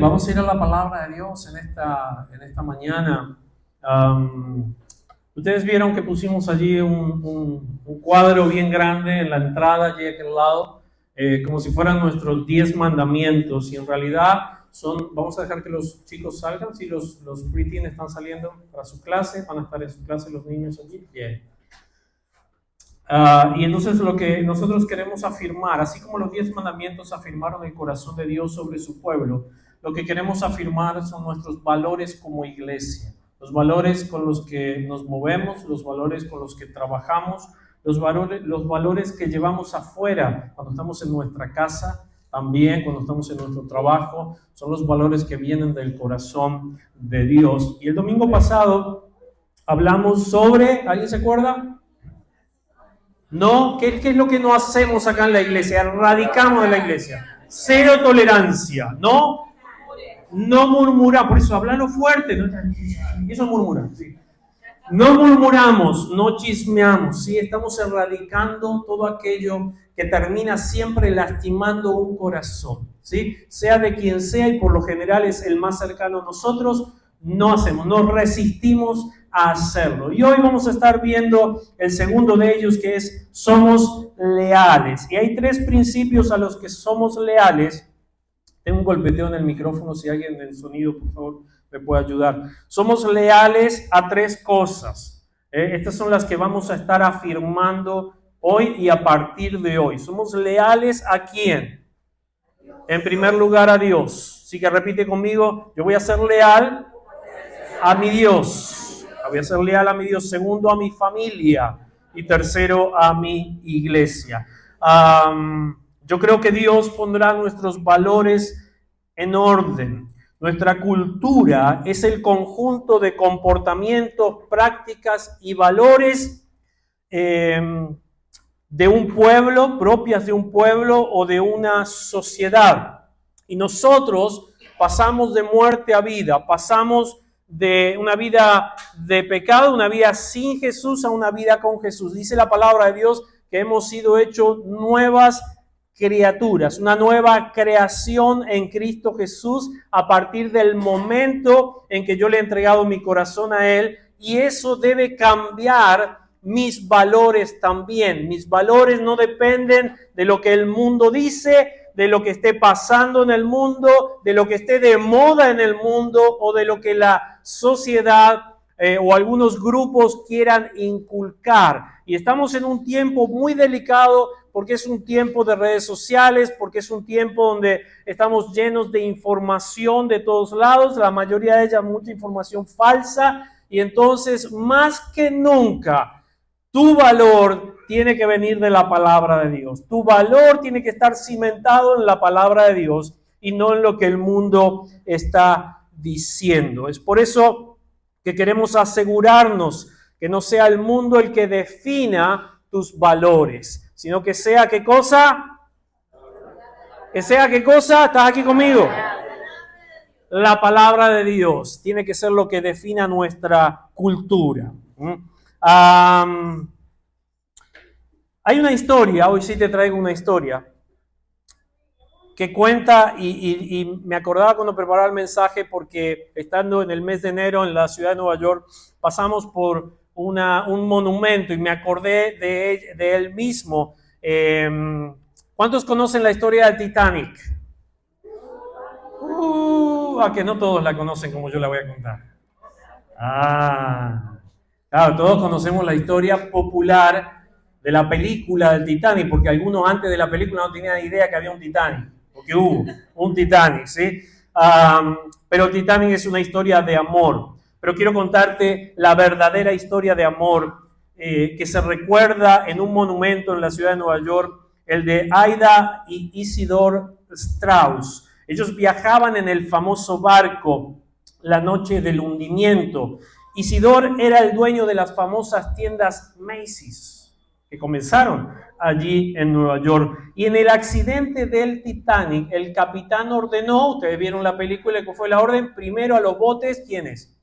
vamos a ir a la palabra de Dios en esta mañana. Ustedes vieron que pusimos allí un cuadro bien grande en la entrada, allí a aquel lado, como si fueran nuestros 10 mandamientos, y en realidad vamos a dejar que los chicos salgan. Si los preteen están saliendo para su clase, van a estar en su clase los niños allí. Bien. Y entonces lo que nosotros queremos afirmar, así como los 10 mandamientos afirmaron el corazón de Dios sobre su pueblo, lo que queremos afirmar son nuestros valores como iglesia, los valores con los que nos movemos, los valores con los que trabajamos, los valores que llevamos afuera cuando estamos en nuestra casa, también cuando estamos en nuestro trabajo, son los valores que vienen del corazón de Dios. Y el domingo pasado hablamos sobre, ¿alguien se acuerda? No, ¿qué es lo que no hacemos acá en la iglesia? Erradicamos de la iglesia. Cero tolerancia, ¿no? No murmurar, por eso hablalo fuerte, ¿no? Eso es murmurar, sí. No murmuramos, no chismeamos, ¿sí? Estamos erradicando todo aquello que termina siempre lastimando un corazón, ¿sí? Sea de quien sea, y por lo general es el más cercano a nosotros, no hacemos, no resistimos a hacerlo. Y hoy vamos a estar viendo el segundo de ellos, que es somos leales. Y hay 3 principios a los que somos leales. Tengo un golpeteo en el micrófono, si alguien del sonido, por favor, me puede ayudar. Somos leales a 3 cosas. Estas son las que vamos a estar afirmando hoy y a partir de hoy. Somos leales ¿a quién? En primer lugar, a Dios. Así que repite conmigo: yo voy a ser leal a mi Dios. Voy a ser leal a mi Dios. Segundo, a mi familia. Y tercero, a mi iglesia. Yo creo que Dios pondrá nuestros valores en orden. Nuestra cultura es el conjunto de comportamientos, prácticas y valores de un pueblo, propias de un pueblo o de una sociedad. Y nosotros pasamos de muerte a vida, pasamos de una vida de pecado, una vida sin Jesús, a una vida con Jesús. Dice la palabra de Dios que hemos sido hechos nuevas criaturas, una nueva creación en Cristo Jesús a partir del momento en que yo le he entregado mi corazón a Él, y eso debe cambiar mis valores también. Mis valores no dependen de lo que el mundo dice, de lo que esté pasando en el mundo, de lo que esté de moda en el mundo o de lo que la sociedad o algunos grupos quieran inculcar. Y estamos en un tiempo muy delicado porque es un tiempo de redes sociales, porque es un tiempo donde estamos llenos de información de todos lados, la mayoría de ella mucha información falsa, y entonces más que nunca tu valor tiene que venir de la palabra de Dios. Tu valor tiene que estar cimentado en la palabra de Dios y no en lo que el mundo está diciendo. Es por eso que queremos asegurarnos que no sea el mundo el que defina tus valores, sino que sea ¿qué cosa? Que sea ¿qué cosa? ¿Estás aquí conmigo? La palabra de Dios tiene que ser lo que defina nuestra cultura. Hay una historia, hoy sí te traigo una historia, que cuenta, y me acordaba cuando preparaba el mensaje, porque estando en el mes de enero en la ciudad de Nueva York, pasamos por un monumento y me acordé de él mismo. ¿Cuántos conocen la historia del Titanic? A que no todos la conocen como yo la voy a contar. Claro, todos conocemos la historia popular de la película del Titanic, porque algunos antes de la película no tenían idea que había un Titanic, porque hubo un Titanic, ¿sí? Pero Titanic es una historia de amor. Pero quiero contarte la verdadera historia de amor que se recuerda en un monumento en la ciudad de Nueva York, el de Aida y Isidore Strauss. Ellos viajaban en el famoso barco la noche del hundimiento. Isidore era el dueño de las famosas tiendas Macy's, que comenzaron allí en Nueva York. Y en el accidente del Titanic, el capitán ordenó, ustedes vieron la película, ¿cuál fue la orden? Primero a los botes, ¿quiénes?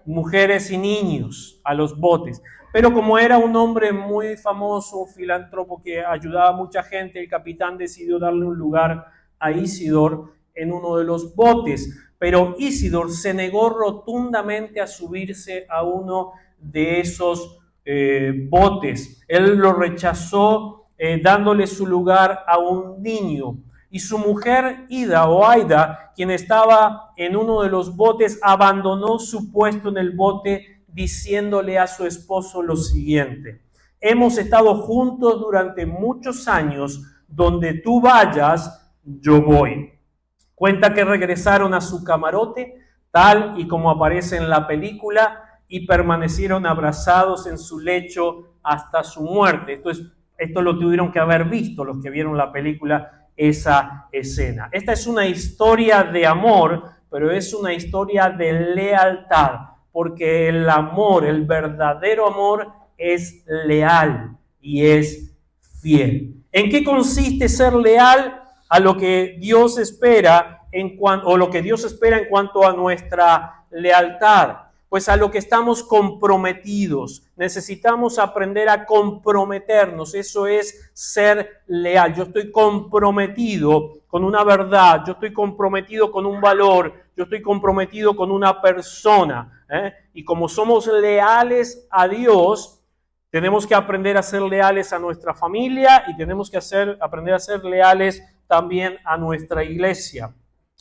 Mujeres y niños, a los botes. Pero como era un hombre muy famoso, un filántropo que ayudaba a mucha gente, el capitán decidió darle un lugar a Isidore en uno de los botes, pero Isidor se negó rotundamente a subirse a uno de esos botes. Él lo rechazó dándole su lugar a un niño. Y su mujer Ida o Aida, quien estaba en uno de los botes, abandonó su puesto en el bote diciéndole a su esposo lo siguiente: hemos estado juntos durante muchos años, donde tú vayas, yo voy. Cuenta que regresaron a su camarote, tal y como aparece en la película, y permanecieron abrazados en su lecho hasta su muerte. Esto lo tuvieron que haber visto los que vieron la película, esa escena. Esta es una historia de amor, pero es una historia de lealtad, porque el amor, el verdadero amor, es leal y es fiel. ¿En qué consiste ser leal? A lo que Dios espera o lo que Dios espera en cuanto a nuestra lealtad. Pues a lo que estamos comprometidos. Necesitamos aprender a comprometernos. Eso es ser leal. Yo estoy comprometido con una verdad. Yo estoy comprometido con un valor. Yo estoy comprometido con una persona. Y como somos leales a Dios, tenemos que aprender a ser leales a nuestra familia y tenemos que aprender a ser leales también a nuestra iglesia.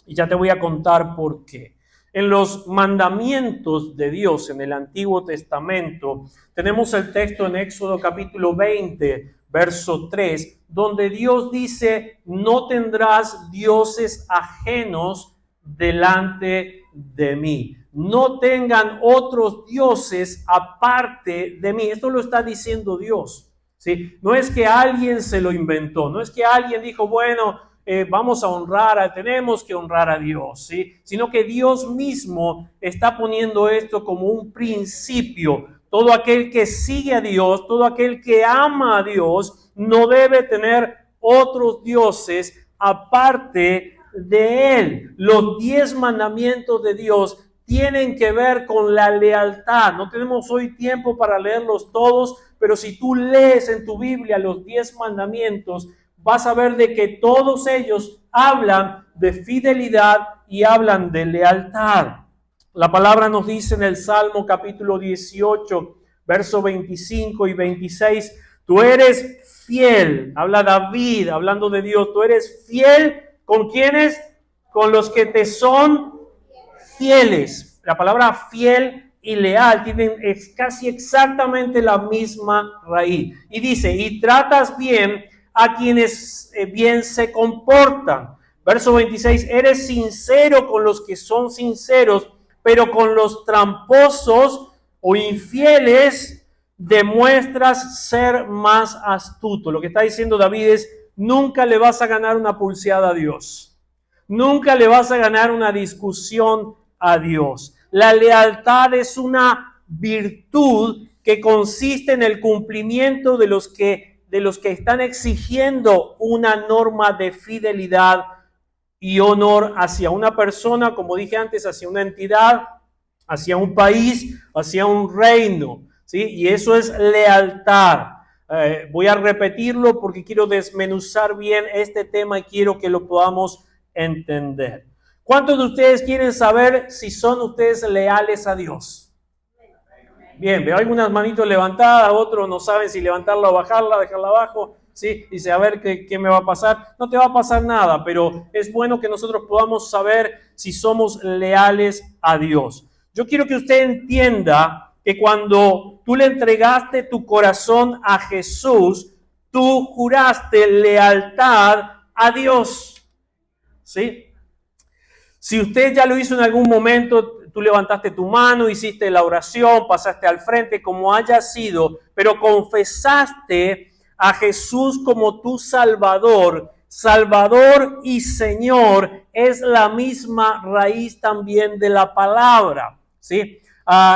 Y ya te voy a contar por qué. En los mandamientos de Dios en el Antiguo Testamento, tenemos el texto en Éxodo capítulo 20, verso 3, donde Dios dice: no tendrás dioses ajenos delante de mí. No tengan otros dioses aparte de mí. Esto lo está diciendo Dios, ¿sí? No es que alguien se lo inventó, no es que alguien dijo, bueno, vamos a tenemos que honrar a Dios, ¿sí? Sino que Dios mismo está poniendo esto como un principio. Todo aquel que sigue a Dios, todo aquel que ama a Dios, no debe tener otros dioses aparte de Él. Los 10 mandamientos de Dios tienen que ver con la lealtad. No tenemos hoy tiempo para leerlos todos, pero si tú lees en tu Biblia los 10 mandamientos, vas a ver de que todos ellos hablan de fidelidad y hablan de lealtad. La palabra nos dice en el Salmo capítulo 18, verso 25 y 26, tú eres fiel, habla David, hablando de Dios, tú eres fiel, ¿con quiénes? Con los que te son fieles. La palabra fiel y leal tienen casi exactamente la misma raíz. Y dice, y tratas bien a quienes bien se comportan. Verso 26, eres sincero con los que son sinceros, pero con los tramposos o infieles demuestras ser más astuto. Lo que está diciendo David es, nunca le vas a ganar una pulseada a Dios. Nunca le vas a ganar una discusión a Dios. La lealtad es una virtud que consiste en el cumplimiento de los que están exigiendo una norma de fidelidad y honor hacia una persona, como dije antes, hacia una entidad, hacia un país, hacia un reino, ¿sí? Y eso es lealtad. Voy a repetirlo porque quiero desmenuzar bien este tema y quiero que lo podamos entender. ¿Cuántos de ustedes quieren saber si son ustedes leales a Dios? Bien, veo algunas manitos levantadas, otros no saben si levantarla o bajarla, dejarla abajo, ¿sí? Dice, a ver qué me va a pasar. No te va a pasar nada, pero es bueno que nosotros podamos saber si somos leales a Dios. Yo quiero que usted entienda que cuando tú le entregaste tu corazón a Jesús, tú juraste lealtad a Dios, ¿sí? Si usted ya lo hizo en algún momento, tú levantaste tu mano, hiciste la oración, pasaste al frente, como haya sido, pero confesaste a Jesús como tu Salvador. Salvador y Señor es la misma raíz también de la palabra, ¿sí?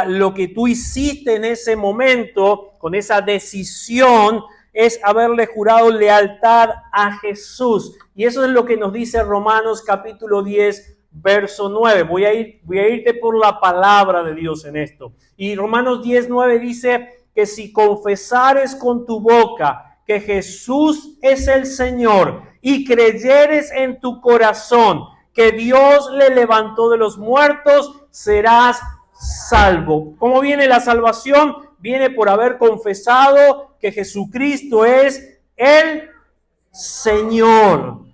Lo que tú hiciste en ese momento, con esa decisión, es haberle jurado lealtad a Jesús. Y eso es lo que nos dice Romanos capítulo 10, verso 9. Voy a irte por la palabra de Dios en esto. Y Romanos 10, 9 dice que si confesares con tu boca que Jesús es el Señor y creyeres en tu corazón que Dios le levantó de los muertos, serás salvo. ¿Cómo viene la salvación? Viene por haber confesado que Jesucristo es el Señor.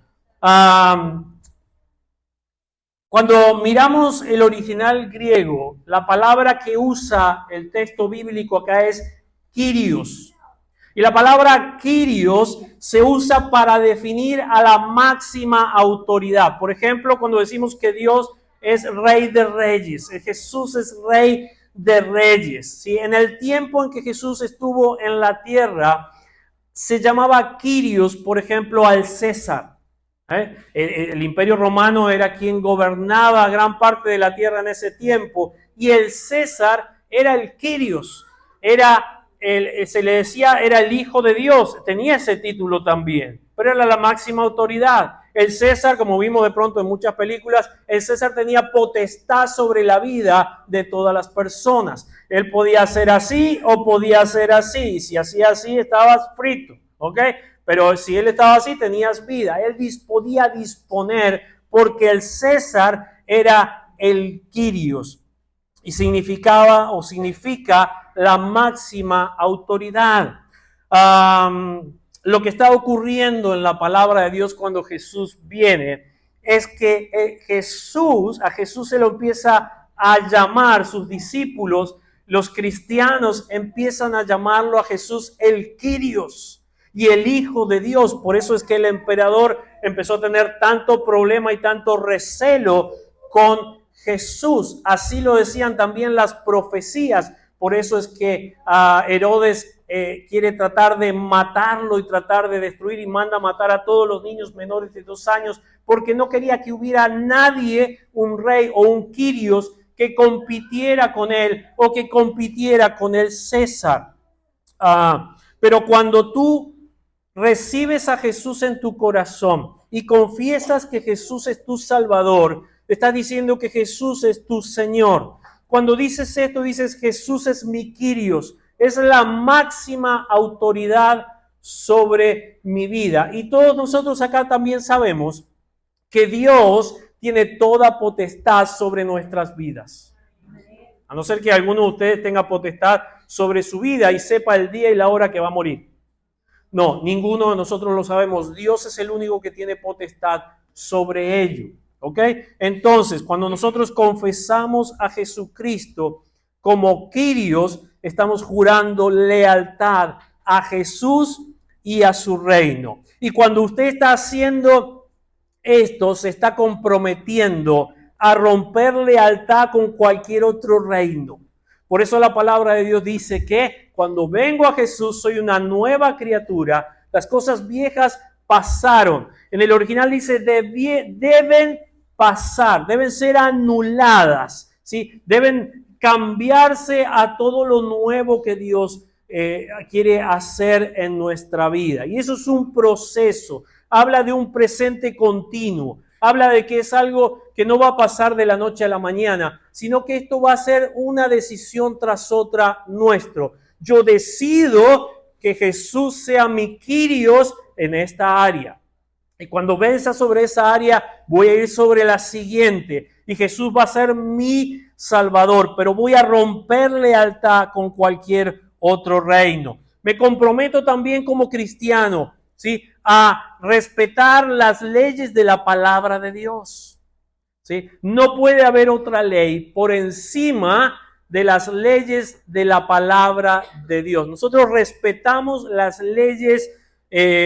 Cuando miramos el original griego, la palabra que usa el texto bíblico acá es Kyrios. Y la palabra Kyrios se usa para definir a la máxima autoridad. Por ejemplo, cuando decimos que Dios es Rey de Reyes, Jesús es Rey de Reyes. ¿Sí? En el tiempo en que Jesús estuvo en la tierra, se llamaba Kyrios, por ejemplo, al César. El Imperio Romano era quien gobernaba gran parte de la tierra en ese tiempo, y el César era el Kyrios, se le decía, era el hijo de Dios, tenía ese título también, pero era la máxima autoridad. El César, como vimos de pronto en muchas películas, el César tenía potestad sobre la vida de todas las personas. Él podía hacer así o podía hacer así, y si hacía así estabas frito, ¿ok? Pero si él estaba así, tenías vida. Él podía disponer porque el César era el Kyrios y significa la máxima autoridad. Lo que está ocurriendo en la palabra de Dios cuando Jesús viene es que a Jesús se lo empieza a llamar, sus discípulos, los cristianos empiezan a llamarlo a Jesús el Kyrios y el Hijo de Dios. Por eso es que el emperador empezó a tener tanto problema y tanto recelo con Jesús. Así lo decían también las profecías. Por eso es que Herodes quiere tratar de matarlo y tratar de destruir y manda matar a todos los niños menores de 2 años porque no quería que hubiera nadie, un rey o un Kyrios, que compitiera con él o que compitiera con el César. Pero cuando tú recibes a Jesús en tu corazón y confiesas que Jesús es tu Salvador, te estás diciendo que Jesús es tu Señor. Cuando dices esto, dices Jesús es mi Kyrios, es la máxima autoridad sobre mi vida. Y todos nosotros acá también sabemos que Dios tiene toda potestad sobre nuestras vidas. A no ser que alguno de ustedes tenga potestad sobre su vida y sepa el día y la hora que va a morir. No, ninguno de nosotros lo sabemos. Dios es el único que tiene potestad sobre ello. ¿Ok? Entonces, cuando nosotros confesamos a Jesucristo como Kyrios, estamos jurando lealtad a Jesús y a su reino. Y cuando usted está haciendo esto, se está comprometiendo a romper lealtad con cualquier otro reino. Por eso la palabra de Dios dice que cuando vengo a Jesús soy una nueva criatura. Las cosas viejas pasaron. En el original dice deben pasar, deben ser anuladas, ¿sí? Deben cambiarse a todo lo nuevo que Dios quiere hacer en nuestra vida. Y eso es un proceso. Habla de un presente continuo. Habla de que es algo que no va a pasar de la noche a la mañana, sino que esto va a ser una decisión tras otra nuestro. Yo decido que Jesús sea mi Kyrios en esta área. Y cuando venza sobre esa área, voy a ir sobre la siguiente. Y Jesús va a ser mi Salvador, pero voy a romper lealtad con cualquier otro reino. Me comprometo también como cristiano, ¿sí?, a respetar las leyes de la palabra de Dios. ¿Sí? No puede haber otra ley por encima de las leyes de la palabra de Dios. Nosotros respetamos las leyes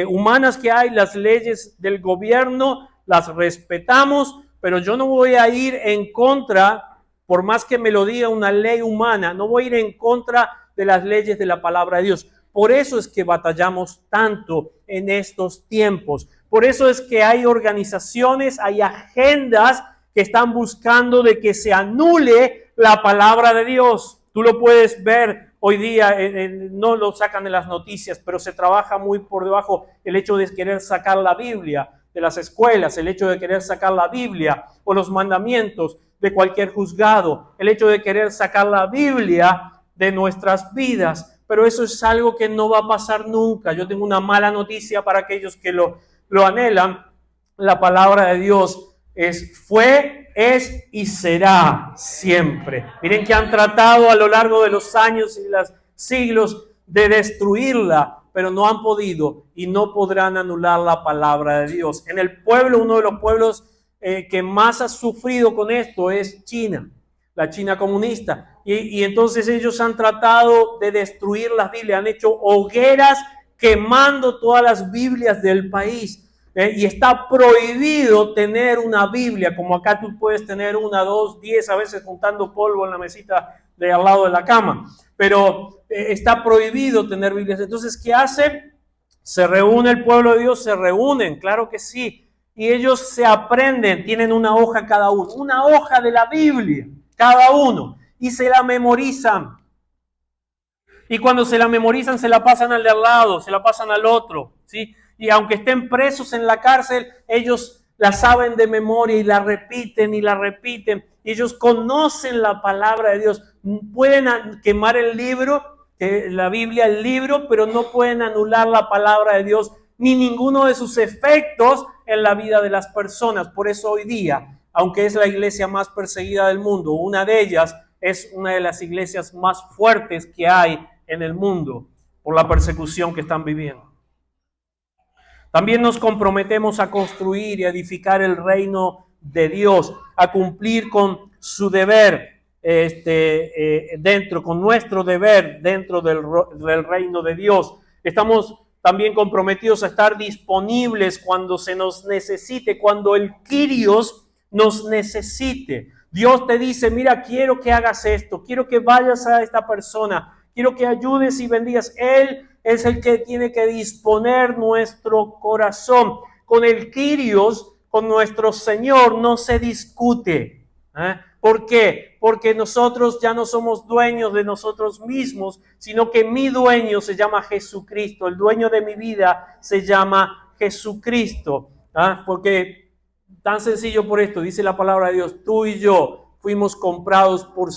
humanas que hay, las leyes del gobierno, las respetamos, pero yo no voy a ir en contra, por más que me lo diga una ley humana, no voy a ir en contra de las leyes de la palabra de Dios. Por eso es que batallamos tanto en estos tiempos. Por eso es que hay organizaciones, hay agendas que están buscando de que se anule la palabra de Dios. Tú lo puedes ver hoy día, no lo sacan en las noticias, pero se trabaja muy por debajo el hecho de querer sacar la Biblia de las escuelas, el hecho de querer sacar la Biblia o los mandamientos de cualquier juzgado, el hecho de querer sacar la Biblia de nuestras vidas. Pero eso es algo que no va a pasar nunca. Yo tengo una mala noticia para aquellos que lo anhelan. La palabra de Dios fue, es y será siempre. Miren que han tratado a lo largo de los años y los siglos de destruirla, pero no han podido y no podrán anular la palabra de Dios. En el pueblo, uno de los pueblos que más ha sufrido con esto es China, la China comunista. Y entonces ellos han tratado de destruir las Biblias, han hecho hogueras quemando todas las Biblias del país. Y está prohibido tener una Biblia, como acá tú puedes tener 1, 2, 10, a veces juntando polvo en la mesita de al lado de la cama. Pero está prohibido tener Biblias. Entonces, ¿qué hacen? Se reúne el pueblo de Dios, se reúnen, claro que sí. Y ellos se aprenden, tienen una hoja cada uno, una hoja de la Biblia, cada uno. Y se la memorizan. Y cuando se la memorizan, se la pasan al de al lado, se la pasan al otro, ¿sí? Y aunque estén presos en la cárcel, ellos la saben de memoria y la repiten y la repiten. Y ellos conocen la palabra de Dios. Pueden quemar el libro, la Biblia, el libro, pero no pueden anular la palabra de Dios ni ninguno de sus efectos en la vida de las personas. Por eso hoy día, aunque es la iglesia más perseguida del mundo, una de ellas es una de las iglesias más fuertes que hay en el mundo por la persecución que están viviendo. También nos comprometemos a construir y edificar el reino de Dios, a cumplir con su deber con nuestro deber dentro del reino de Dios. Estamos también comprometidos a estar disponibles cuando se nos necesite, cuando el Kyrios nos necesite. Dios te dice, mira, quiero que hagas esto, quiero que vayas a esta persona, quiero que ayudes y bendigas. Él es el que tiene que disponer nuestro corazón. Con el Kyrios, con nuestro Señor, no se discute. ¿Por qué? Porque nosotros ya no somos dueños de nosotros mismos, sino que mi dueño se llama Jesucristo. El dueño de mi vida se llama Jesucristo. Porque tan sencillo por esto, dice la palabra de Dios, tú y yo fuimos comprados por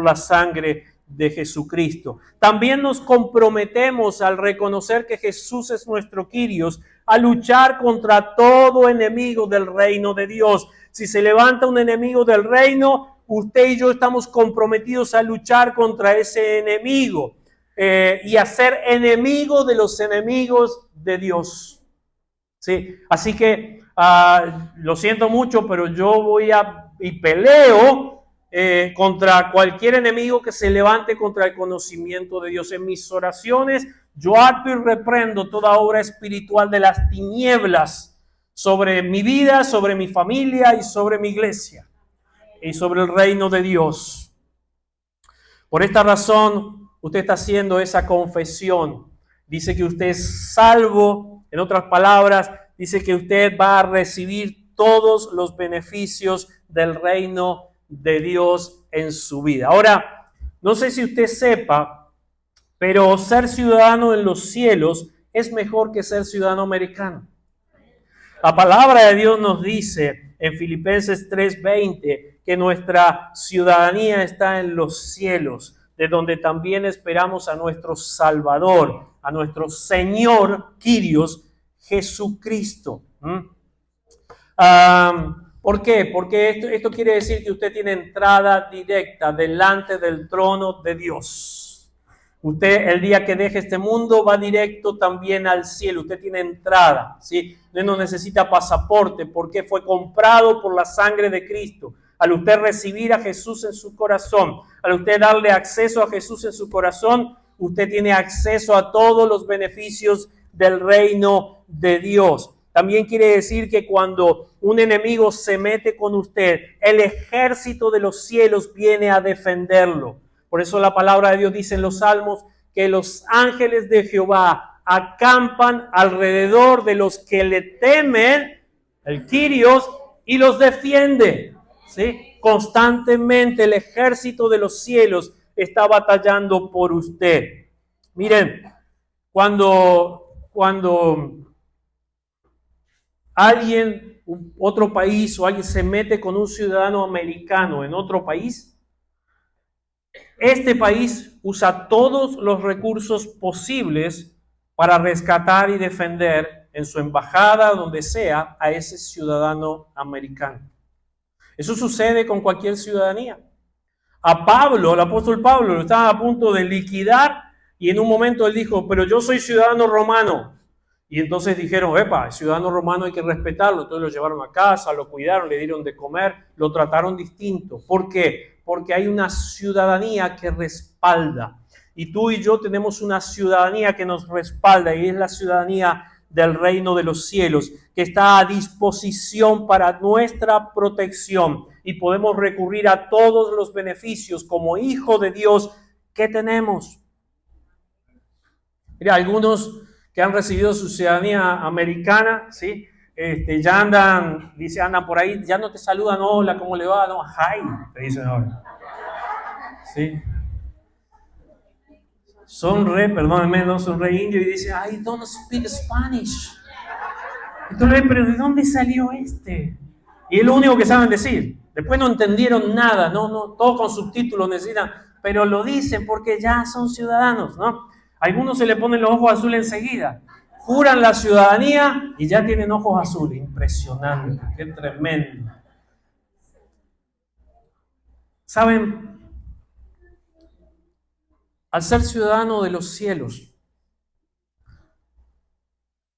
la sangre de Jesucristo. También nos comprometemos al reconocer que Jesús es nuestro Kyrios, a luchar contra todo enemigo del reino de Dios. Si se levanta un enemigo del reino, usted y yo estamos comprometidos a luchar contra ese enemigo y a ser enemigo de los enemigos de Dios. ¿Sí? Así que lo siento mucho, pero yo voy y peleo contra cualquier enemigo que se levante contra el conocimiento de Dios. En mis oraciones yo ato y reprendo toda obra espiritual de las tinieblas sobre mi vida, sobre mi familia y sobre mi iglesia y sobre el reino de Dios. Por esta razón, usted está haciendo esa confesión. Dice que usted es salvo. En otras palabras, dice que usted va a recibir todos los beneficios del reino de Dios en su vida. Ahora, no sé si usted sepa, pero ser ciudadano en los cielos es mejor que ser ciudadano americano. La palabra de Dios nos dice en Filipenses 3:20 que nuestra ciudadanía está en los cielos, de donde también esperamos a nuestro Salvador, a nuestro Señor Kyrios, Jesucristo. ¿Por qué? Porque esto quiere decir que usted tiene entrada directa delante del trono de Dios. Usted el día que deje este mundo va directo también al cielo. Usted tiene entrada, ¿sí? Usted no necesita pasaporte porque fue comprado por la sangre de Cristo. Al usted recibir a Jesús en su corazón, al usted darle acceso a Jesús en su corazón, usted tiene acceso a todos los beneficios del reino de Dios. También quiere decir que cuando un enemigo se mete con usted, el ejército de los cielos viene a defenderlo. Por eso la palabra de Dios dice en los Salmos que los ángeles de Jehová acampan alrededor de los que le temen, el Kyrios, y los defiende. ¿Sí? Constantemente el ejército de los cielos está batallando por usted. Miren, cuando alguien, otro país o alguien se mete con un ciudadano americano en otro país, este país usa todos los recursos posibles para rescatar y defender en su embajada, donde sea, a ese ciudadano americano. Eso sucede con cualquier ciudadanía. A Pablo, el apóstol Pablo, lo estaban a punto de liquidar y en un momento él dijo, pero yo soy ciudadano romano. Y entonces dijeron, epa, el ciudadano romano hay que respetarlo. Entonces lo llevaron a casa, lo cuidaron, le dieron de comer, lo trataron distinto. ¿Por qué? Porque hay una ciudadanía que respalda. Y tú y yo tenemos una ciudadanía que nos respalda y es la ciudadanía del reino de los cielos, que está a disposición para nuestra protección y podemos recurrir a todos los beneficios como hijo de Dios que tenemos. Mira, algunos que han recibido su ciudadanía americana, ¿sí? Ya andan por ahí, ya no te saludan, hola, ¿cómo le va? No, hi, te dicen ahora. ¿Sí? Son perdónenme, no son indios y dicen, I don't speak Spanish. Entonces, pero ¿de dónde salió este? Y es lo único que saben decir. Después no entendieron nada, no, todo con subtítulos necesitan, pero lo dicen porque ya son ciudadanos, ¿no? Algunos se le ponen los ojos azules enseguida. Juran la ciudadanía y ya tienen ojos azules. Impresionante, qué tremendo. ¿Saben? Al ser ciudadano de los cielos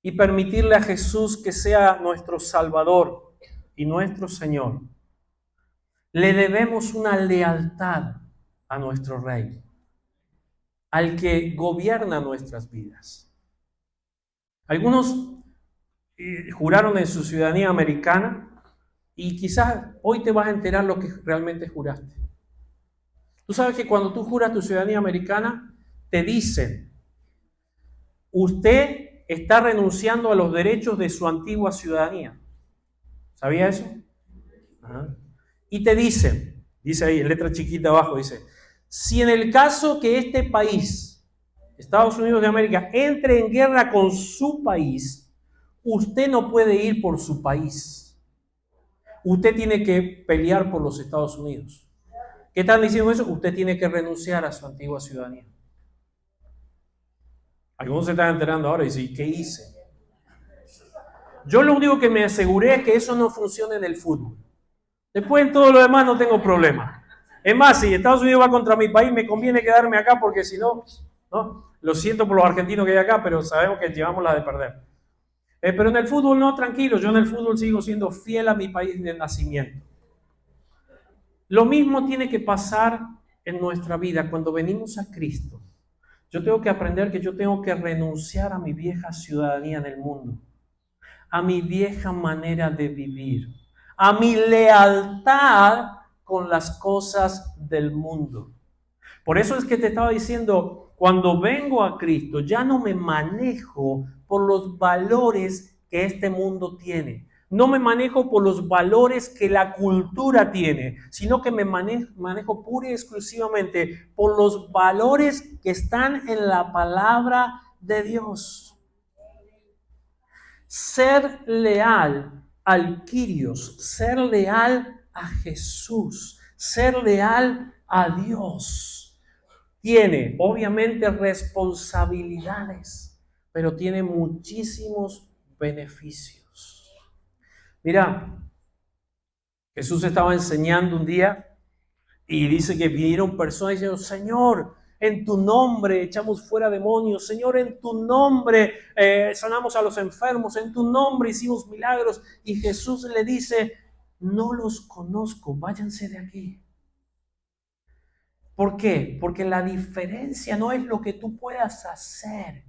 y permitirle a Jesús que sea nuestro Salvador y nuestro Señor, le debemos una lealtad a nuestro Rey, al que gobierna nuestras vidas. Algunos juraron en su ciudadanía americana y quizás hoy te vas a enterar lo que realmente juraste. Tú sabes que cuando tú juras tu ciudadanía americana, te dicen, usted está renunciando a los derechos de su antigua ciudadanía. ¿Sabía eso? Ajá. Y te dicen, dice ahí en letra chiquita abajo, dice, si en el caso que este país, Estados Unidos de América, entre en guerra con su país, usted no puede ir por su país. Usted tiene que pelear por los Estados Unidos. ¿Qué están diciendo eso? Usted tiene que renunciar a su antigua ciudadanía. Algunos se están enterando ahora y dicen, ¿qué hice? Yo lo único que me aseguré es que eso no funcione en el fútbol. Después en todo lo demás no tengo problema. Es más, si Estados Unidos va contra mi país, me conviene quedarme acá porque si no, ¿no? Lo siento por los argentinos que hay acá, pero sabemos que llevamos la de perder. Pero en el fútbol no, tranquilo, yo en el fútbol sigo siendo fiel a mi país de nacimiento. Lo mismo tiene que pasar en nuestra vida cuando venimos a Cristo. Yo tengo que aprender que yo tengo que renunciar a mi vieja ciudadanía en el mundo, a mi vieja manera de vivir, a mi lealtad con las cosas del mundo. Por eso es que te estaba diciendo, cuando vengo a Cristo, ya no me manejo por los valores que este mundo tiene. No me manejo por los valores que la cultura tiene, sino que me manejo pura y exclusivamente por los valores que están en la palabra de Dios. Ser leal al Kyrios, ser leal a Jesús, ser leal a Dios. Tiene obviamente responsabilidades, pero tiene muchísimos beneficios. Mira, Jesús estaba enseñando un día y dice que vinieron personas diciendo, Señor, en tu nombre echamos fuera demonios, Señor, en tu nombre sanamos a los enfermos, en tu nombre hicimos milagros. Y Jesús le dice, no los conozco, váyanse de aquí. ¿Por qué? Porque la diferencia no es lo que tú puedas hacer,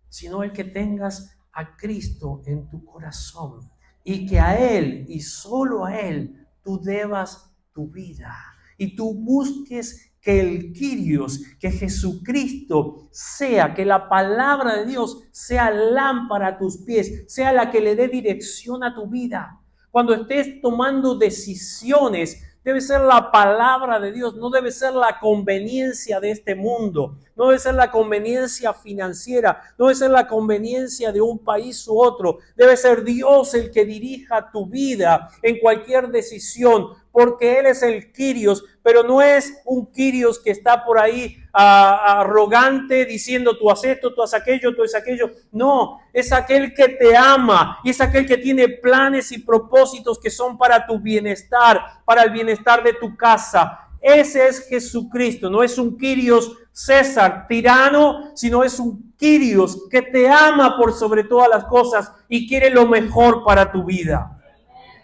sino el que tengas a Cristo en tu corazón y que a Él y solo a Él tú debas tu vida y tú busques que el Kyrios, que Jesucristo sea, que la palabra de Dios sea lámpara a tus pies, sea la que le dé dirección a tu vida. Cuando estés tomando decisiones, debe ser la palabra de Dios, no debe ser la conveniencia de este mundo, no debe ser la conveniencia financiera, no debe ser la conveniencia de un país u otro, debe ser Dios el que dirija tu vida en cualquier decisión, porque Él es el Kyrios, pero no es un Kyrios que está por ahí arrogante diciendo tú haces esto, tú haces aquello, tú haces aquello. No, es aquel que te ama y es aquel que tiene planes y propósitos que son para tu bienestar, para el bienestar de tu casa. Ese es Jesucristo, no es un Kyrios César, tirano, sino es un Kyrios que te ama por sobre todas las cosas y quiere lo mejor para tu vida.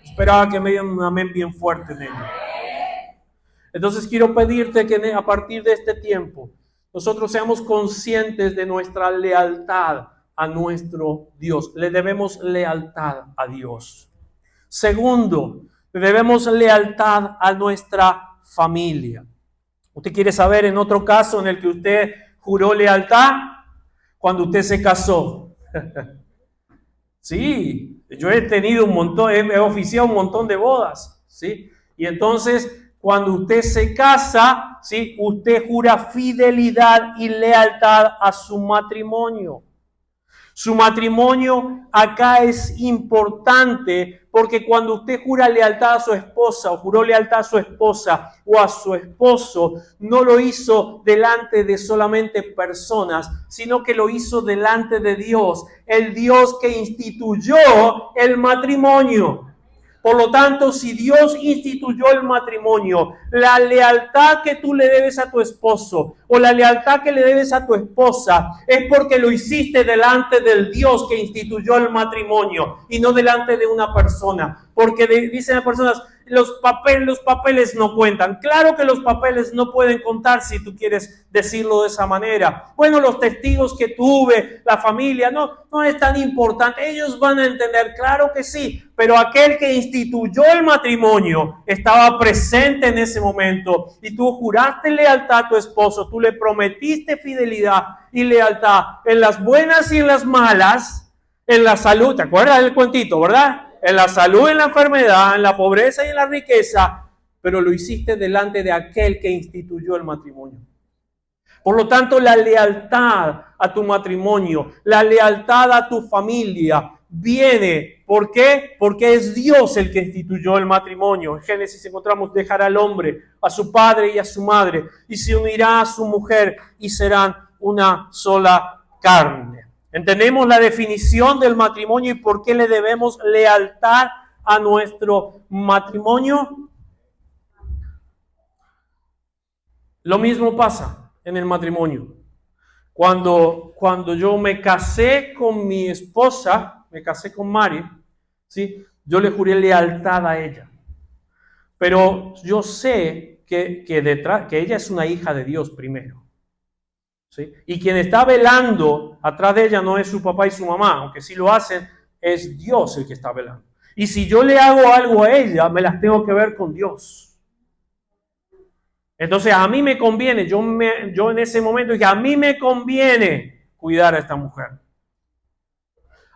Esperaba que me dieran un amén bien fuerte en ello. Entonces quiero pedirte que a partir de este tiempo nosotros seamos conscientes de nuestra lealtad a nuestro Dios. Le debemos lealtad a Dios. Segundo, le debemos lealtad a nuestra familia. ¿Usted quiere saber en otro caso en el que usted juró lealtad? Cuando usted se casó. Sí, yo he tenido un montón, he oficiado un montón de bodas, ¿sí? Y entonces, cuando usted se casa, ¿sí? Usted jura fidelidad y lealtad a su matrimonio. Su matrimonio acá es importante porque cuando usted jura lealtad a su esposa o juró lealtad a su esposa o a su esposo, no lo hizo delante de solamente personas, sino que lo hizo delante de Dios, el Dios que instituyó el matrimonio. Por lo tanto, si Dios instituyó el matrimonio, la lealtad que tú le debes a tu esposo o la lealtad que le debes a tu esposa es porque lo hiciste delante del Dios que instituyó el matrimonio y no delante de una persona. Porque dicen las personas, los papeles no cuentan. Claro que los papeles no pueden contar si tú quieres decirlo de esa manera. Bueno, los testigos que tuve, la familia, no es tan importante. Ellos van a entender, claro que sí, pero aquel que instituyó el matrimonio estaba presente en ese momento y tú juraste lealtad a tu esposo, tú le prometiste fidelidad y lealtad en las buenas y en las malas, en la salud. ¿Te acuerdas del cuentito, verdad? En la salud, en la enfermedad, en la pobreza y en la riqueza, pero lo hiciste delante de aquel que instituyó el matrimonio. Por lo tanto, la lealtad a tu matrimonio, la lealtad a tu familia viene. ¿Por qué? Porque es Dios el que instituyó el matrimonio. En Génesis encontramos: dejará al hombre a su padre y a su madre y se unirá a su mujer y serán una sola carne. ¿Entendemos la definición del matrimonio y por qué le debemos lealtad a nuestro matrimonio? Lo mismo pasa en el matrimonio. Cuando yo me casé con mi esposa, me casé con Mari, ¿sí? Yo le juré lealtad a ella. Pero yo sé que ella es una hija de Dios primero. ¿Sí? Y quien está velando atrás de ella no es su papá y su mamá, aunque sí lo hacen, es Dios el que está velando. Y si yo le hago algo a ella, me las tengo que ver con Dios. Entonces a mí me conviene, yo en ese momento dije, a mí me conviene cuidar a esta mujer.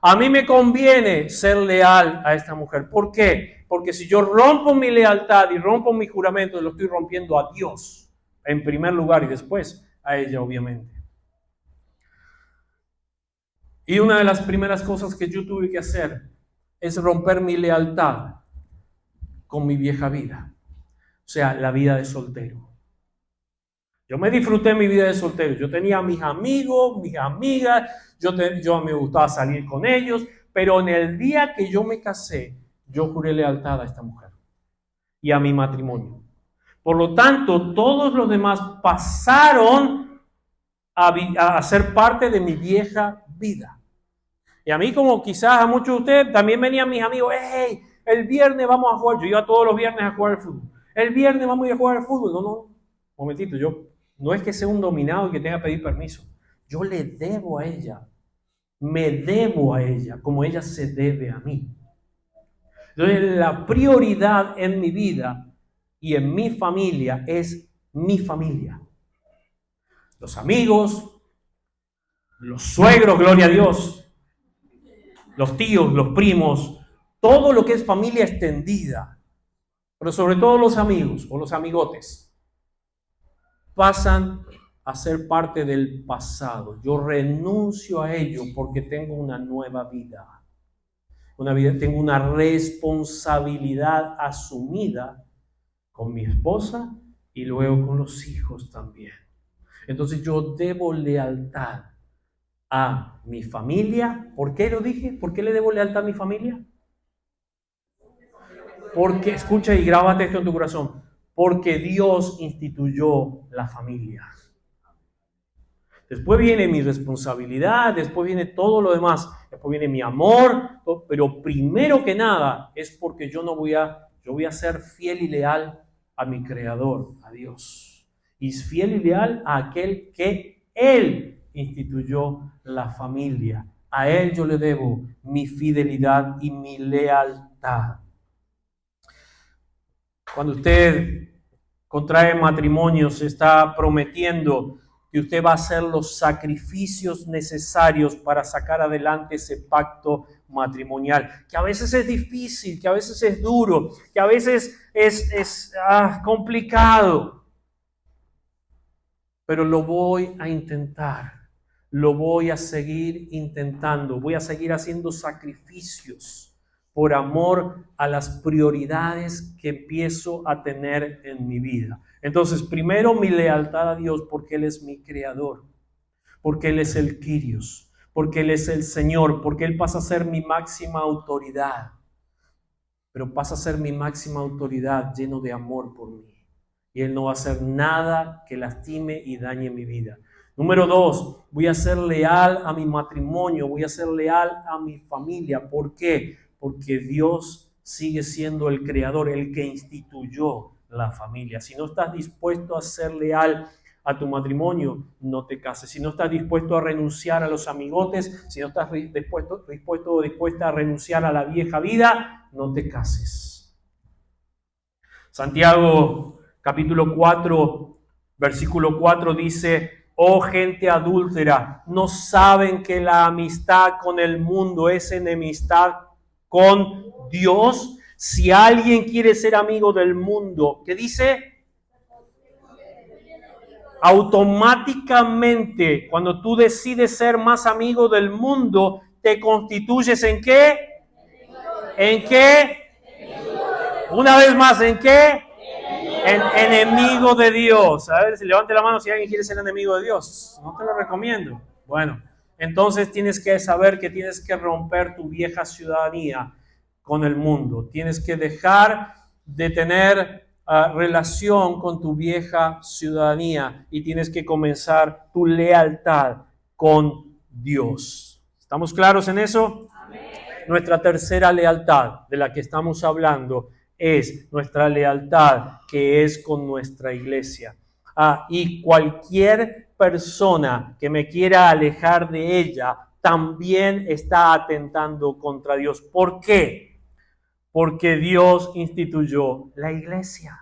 A mí me conviene ser leal a esta mujer. ¿Por qué? Porque si yo rompo mi lealtad y rompo mi juramento, lo estoy rompiendo a Dios en primer lugar y después a ella, obviamente. Y una de las primeras cosas que yo tuve que hacer es romper mi lealtad con mi vieja vida, o sea, la vida de soltero. Yo me disfruté mi vida de soltero. Yo tenía mis amigos, mis amigas, yo me gustaba salir con ellos, pero en el día que yo me casé, yo juré lealtad a esta mujer y a mi matrimonio. Por lo tanto, todos los demás pasaron a ser parte de mi vieja vida. Y a mí, como quizás a muchos de ustedes, también venían mis amigos: hey, el viernes vamos a jugar. Yo iba todos los viernes a jugar al fútbol. El viernes vamos a ir a jugar al fútbol. No, momentito, yo no es que sea un dominado y que tenga que pedir permiso. Yo le debo a ella. Me debo a ella, como ella se debe a mí. Entonces, la prioridad en mi vida y en mi familia es mi familia. Los amigos, los suegros, gloria a Dios, los tíos, los primos, todo lo que es familia extendida, pero sobre todo los amigos o los amigotes, pasan a ser parte del pasado. Yo renuncio a ello porque tengo una nueva vida. Tengo una responsabilidad asumida con mi esposa y luego con los hijos también. Entonces yo debo lealtad a mi familia. ¿Por qué lo dije? ¿Por qué le debo lealtad a mi familia? Porque, escucha y grábate esto en tu corazón, porque Dios instituyó la familia. Después viene mi responsabilidad, después viene todo lo demás, después viene mi amor, pero primero que nada es porque yo voy a ser fiel y leal a mi Creador, a Dios. Y fiel y leal a aquel que Él instituyó la familia. A Él yo le debo mi fidelidad y mi lealtad. Cuando usted contrae matrimonio, se está prometiendo que usted va a hacer los sacrificios necesarios para sacar adelante ese pacto matrimonial, que a veces es difícil, que a veces es duro, que a veces es complicado, pero lo voy a intentar, lo voy a seguir intentando, voy a seguir haciendo sacrificios por amor a las prioridades que empiezo a tener en mi vida. Entonces, primero mi lealtad a Dios porque Él es mi creador, porque Él es el Kyrios, porque Él es el Señor, porque Él pasa a ser mi máxima autoridad, pero pasa a ser mi máxima autoridad lleno de amor por mí. Y Él no va a hacer nada que lastime y dañe mi vida. Número 2, voy a ser leal a mi matrimonio, voy a ser leal a mi familia. ¿Por qué? Porque Dios sigue siendo el creador, el que instituyó la familia. Si no estás dispuesto a ser leal a tu matrimonio, no te cases. Si no estás dispuesto a renunciar a los amigotes, si no estás dispuesta a renunciar a la vieja vida, no te cases. Santiago capítulo 4, versículo 4 dice: oh gente adúltera, ¿no saben que la amistad con el mundo es enemistad con Dios? Si alguien quiere ser amigo del mundo, ¿qué dice? Automáticamente, cuando tú decides ser más amigo del mundo, te constituyes ¿en qué? ¿En qué? Una vez más, ¿en qué? Enemigo de Dios. A ver, si levante la mano si alguien quiere ser enemigo de Dios. No te lo recomiendo. Bueno, entonces tienes que saber que tienes que romper tu vieja ciudadanía con el mundo. Tienes que dejar de tener relación con tu vieja ciudadanía y tienes que comenzar tu lealtad con Dios. ¿Estamos claros en eso? Amén. Nuestra tercera lealtad de la que estamos hablando es nuestra lealtad que es con nuestra iglesia. Y cualquier persona que me quiera alejar de ella también está atentando contra Dios. ¿Por qué? Porque Dios instituyó la iglesia.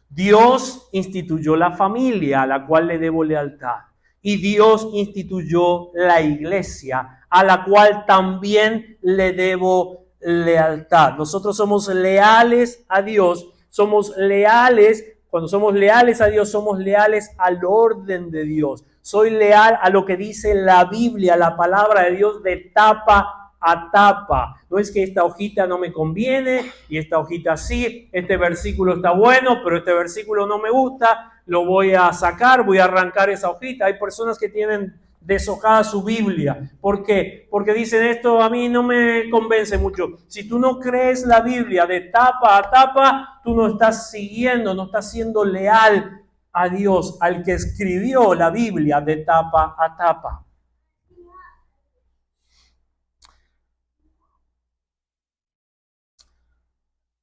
Dios instituyó la familia a la cual le debo lealtad. Y Dios instituyó la iglesia a la cual también le debo lealtad. Nosotros somos leales a Dios, somos leales. Cuando somos leales a Dios, somos leales al orden de Dios. Soy leal a lo que dice la Biblia, la palabra de Dios, de tapa a tapa. No es que esta hojita no me conviene y esta hojita sí, este versículo está bueno, pero este versículo no me gusta, lo voy a sacar, voy a arrancar esa hojita. Hay personas que tienen deshojada su Biblia. ¿Por qué? Porque dicen, esto a mí no me convence mucho. Si tú no crees la Biblia de tapa a tapa, tú no estás siguiendo, no estás siendo leal a Dios, al que escribió la Biblia de tapa a tapa.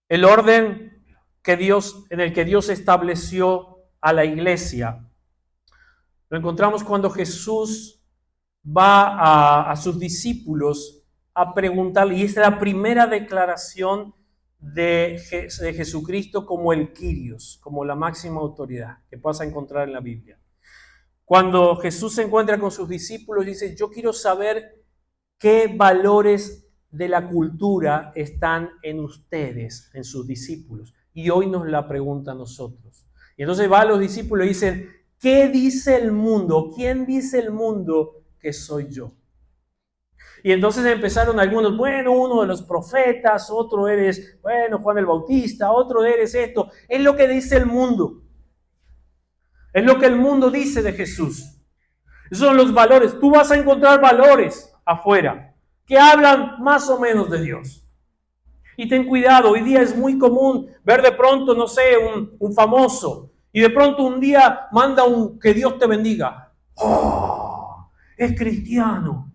El orden en el que Dios estableció a la iglesia lo encontramos cuando Jesús va a sus discípulos a preguntarle, y es la primera declaración de Jesucristo como el Kyrios, como la máxima autoridad que vas a encontrar en la Biblia. Cuando Jesús se encuentra con sus discípulos, dice, yo quiero saber qué valores de la cultura están en ustedes, en sus discípulos. Y hoy nos la pregunta a nosotros. Y entonces va a los discípulos y dicen, ¿qué dice el mundo? ¿Quién dice el mundo que soy yo? Y entonces empezaron algunos, bueno, uno de los profetas, otro eres, bueno, Juan el Bautista, otro eres esto. Es lo que dice el mundo. Es lo que el mundo dice de Jesús. Esos son los valores. Tú vas a encontrar valores afuera que hablan más o menos de Dios. Y ten cuidado, hoy día es muy común ver de pronto, no sé, un famoso. Y de pronto un día manda un que Dios te bendiga. ¡Oh! Es cristiano.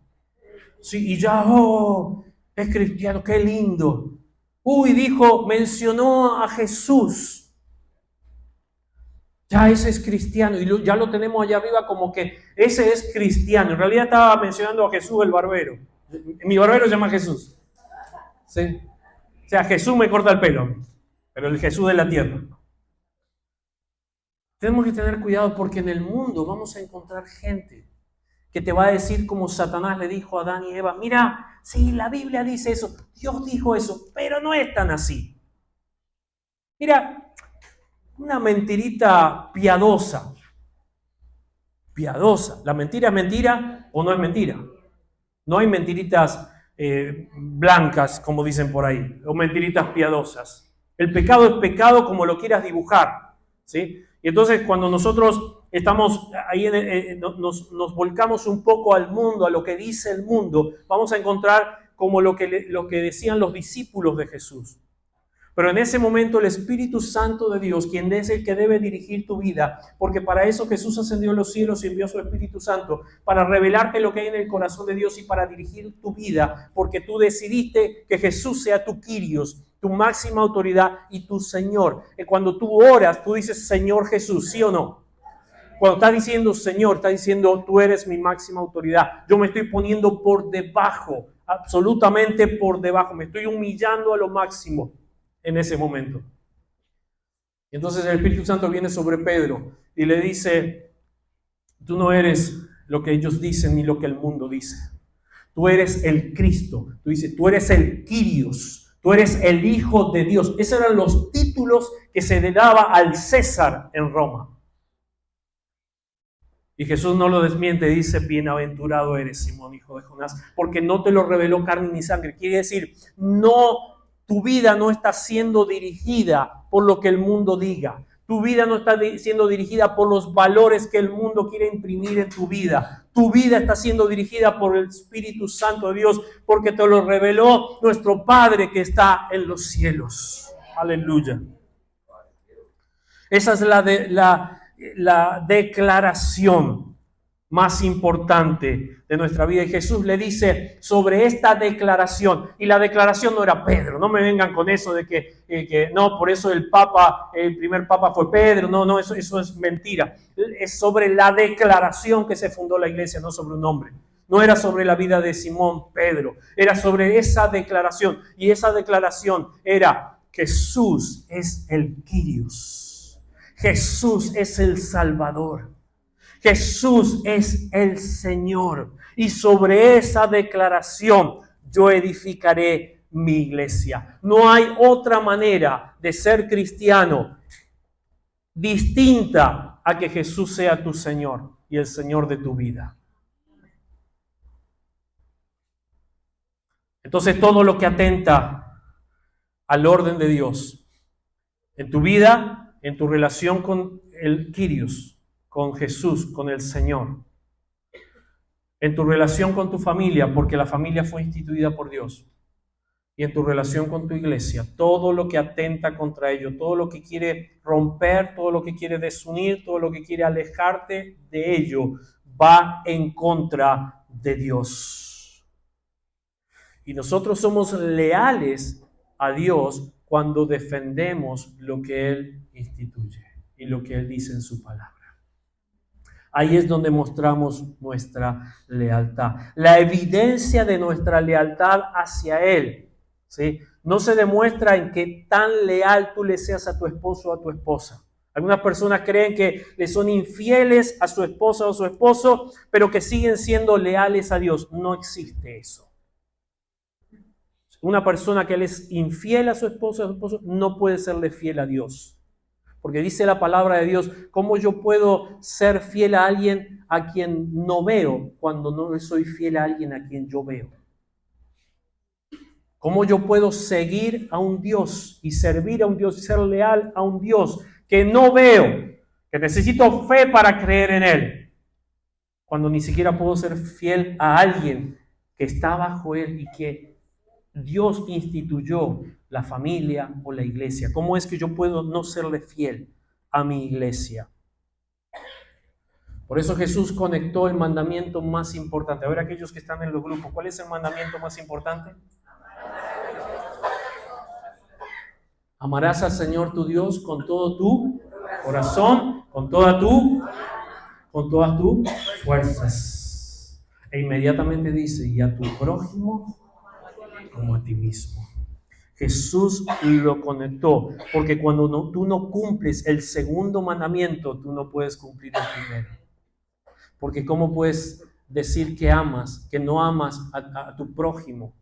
Sí, y ya, oh, es cristiano, qué lindo. Uy, dijo, mencionó a Jesús. Ya ese es cristiano y ya lo tenemos allá arriba como que ese es cristiano. En realidad estaba mencionando a Jesús el barbero. Mi barbero se llama Jesús. ¿Sí? O sea, Jesús me corta el pelo, pero el Jesús de la tierra. Tenemos que tener cuidado porque en el mundo vamos a encontrar gente que te va a decir como Satanás le dijo a Adán y Eva, mira, sí, la Biblia dice eso, Dios dijo eso, pero no es tan así. Mira, una mentirita piadosa. Piadosa. ¿La mentira es mentira o no es mentira? No hay mentiritas blancas, como dicen por ahí, o mentiritas piadosas. El pecado es pecado como lo quieras dibujar, ¿sí? Y entonces cuando nosotros estamos ahí, nos volcamos un poco al mundo, a lo que dice el mundo, vamos a encontrar como lo que decían los discípulos de Jesús. Pero en ese momento el Espíritu Santo de Dios, quien es el que debe dirigir tu vida, porque para eso Jesús ascendió a los cielos y envió a su Espíritu Santo, para revelarte lo que hay en el corazón de Dios y para dirigir tu vida, porque tú decidiste que Jesús sea tu Kyrios, tu máxima autoridad y tu Señor. Y cuando tú oras, tú dices Señor Jesús, ¿sí o no? Cuando estás diciendo Señor, estás diciendo tú eres mi máxima autoridad. Yo me estoy poniendo por debajo, absolutamente por debajo, me estoy humillando a lo máximo en ese momento. Y entonces el Espíritu Santo viene sobre Pedro y le dice, tú no eres lo que ellos dicen ni lo que el mundo dice. Tú eres el Cristo. Tú dices, tú eres el Kyrios. Tú eres el Hijo de Dios. Esos eran los títulos que se le daba al César en Roma. Y Jesús no lo desmiente, dice, bienaventurado eres, Simón, hijo de Jonás, porque no te lo reveló carne ni sangre. Quiere decir, no, tu vida no está siendo dirigida por lo que el mundo diga. Tu vida no está siendo dirigida por los valores que el mundo quiere imprimir en tu vida. Tu vida está siendo dirigida por el Espíritu Santo de Dios, porque te lo reveló nuestro Padre que está en los cielos. Aleluya. Esa es la declaración más importante de nuestra vida. Y Jesús le dice sobre esta declaración, y la declaración no era Pedro, no me vengan con eso de que no, por eso el primer papa fue Pedro, no, eso es mentira. Es sobre la declaración que se fundó la iglesia, no sobre un hombre. No era sobre la vida de Simón Pedro, era sobre esa declaración, y esa declaración era: Jesús es el Kyrios. Jesús es el Salvador. Jesús es el Señor. Y sobre esa declaración yo edificaré mi iglesia. No hay otra manera de ser cristiano distinta a que Jesús sea tu Señor y el Señor de tu vida. Entonces todo lo que atenta al orden de Dios en tu vida, en tu relación con el Kyrios, con Jesús, con el Señor, en tu relación con tu familia, porque la familia fue instituida por Dios, y en tu relación con tu iglesia, todo lo que atenta contra ello, todo lo que quiere romper, todo lo que quiere desunir, todo lo que quiere alejarte de ello, va en contra de Dios. Y nosotros somos leales a Dios cuando defendemos lo que Él instituye y lo que Él dice en su palabra. Ahí es donde mostramos nuestra lealtad. La evidencia de nuestra lealtad hacia Él, ¿sí?, no se demuestra en que tan leal tú le seas a tu esposo o a tu esposa. Algunas personas creen que le son infieles a su esposa o a su esposo, pero que siguen siendo leales a Dios. No existe eso. Una persona que le es infiel a su esposa o a su esposo no puede serle fiel a Dios. Porque dice la palabra de Dios, ¿cómo yo puedo ser fiel a alguien a quien no veo cuando no soy fiel a alguien a quien yo veo? ¿Cómo yo puedo seguir a un Dios y servir a un Dios y ser leal a un Dios que no veo, que necesito fe para creer en Él, cuando ni siquiera puedo ser fiel a alguien que está bajo Él y que Dios instituyó, la familia o la iglesia? ¿Cómo es que yo puedo no serle fiel a mi iglesia? Por eso Jesús conectó el mandamiento más importante. A ver, aquellos que están en los grupos, ¿cuál es el mandamiento más importante? Amarás al Señor tu Dios con todo tu corazón, con todas tus fuerzas. E inmediatamente dice, y a tu prójimo como a ti mismo. Jesús lo conectó, porque cuando tú no cumples el segundo mandamiento, tú no puedes cumplir el primero. Porque ¿cómo puedes decir que amas, que no amas a tu prójimo,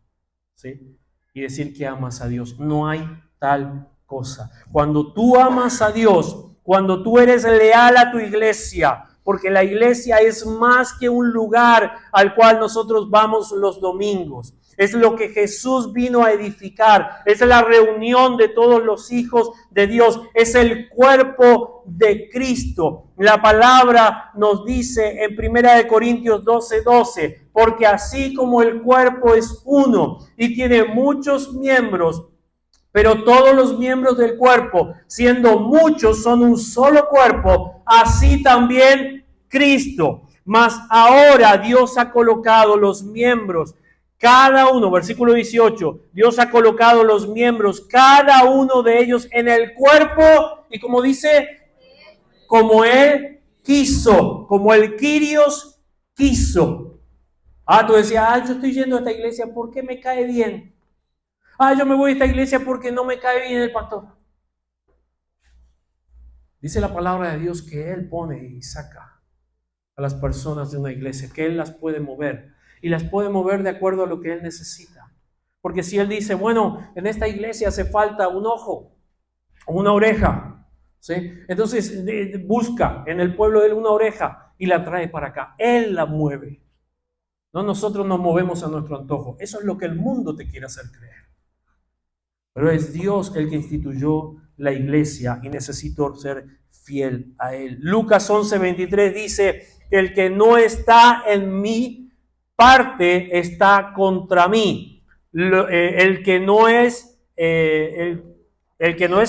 ¿sí? Y decir que amas a Dios? No hay tal cosa. Cuando tú amas a Dios, cuando tú eres leal a tu iglesia, porque la iglesia es más que un lugar al cual nosotros vamos los domingos. Es lo que Jesús vino a edificar. Es la reunión de todos los hijos de Dios. Es el cuerpo de Cristo. La palabra nos dice en 1 Corintios 12:12, porque así como el cuerpo es uno y tiene muchos miembros, pero todos los miembros del cuerpo, siendo muchos, son un solo cuerpo, así también Cristo. Mas ahora Dios ha colocado los miembros, cada uno, versículo 18, Dios ha colocado los miembros, cada uno de ellos en el cuerpo, y como dice, como Él quiso, como el Kyrios quiso. Tú decías, yo estoy yendo a esta iglesia porque me cae bien. Yo me voy a esta iglesia porque no me cae bien el pastor. Dice la palabra de Dios que Él pone y saca a las personas de una iglesia, que Él las puede mover y las puede mover de acuerdo a lo que Él necesita. Porque si Él dice, bueno, en esta iglesia hace falta un ojo o una oreja, ¿sí? Entonces busca en el pueblo de Él una oreja y la trae para acá. Él la mueve. No, nosotros nos movemos a nuestro antojo. Eso es lo que el mundo te quiere hacer creer. Pero es Dios el que instituyó la iglesia y necesito ser fiel a Él. Lucas 11:23 dice, el que no está en mi parte está contra mí. El que no es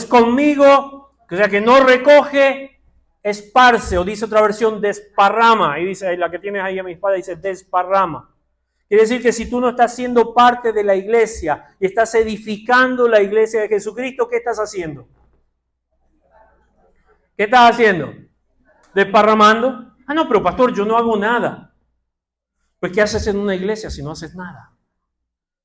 conmigo, o sea, que no recoge, esparce, o dice otra versión, desparrama. Y dice, la que tienes ahí a mi espalda dice desparrama. Quiere decir que si tú no estás siendo parte de la iglesia y estás edificando la iglesia de Jesucristo, ¿qué estás haciendo? ¿Qué estás haciendo? ¿Desparramando? No, pero pastor, yo no hago nada. Pues ¿qué haces en una iglesia si no haces nada?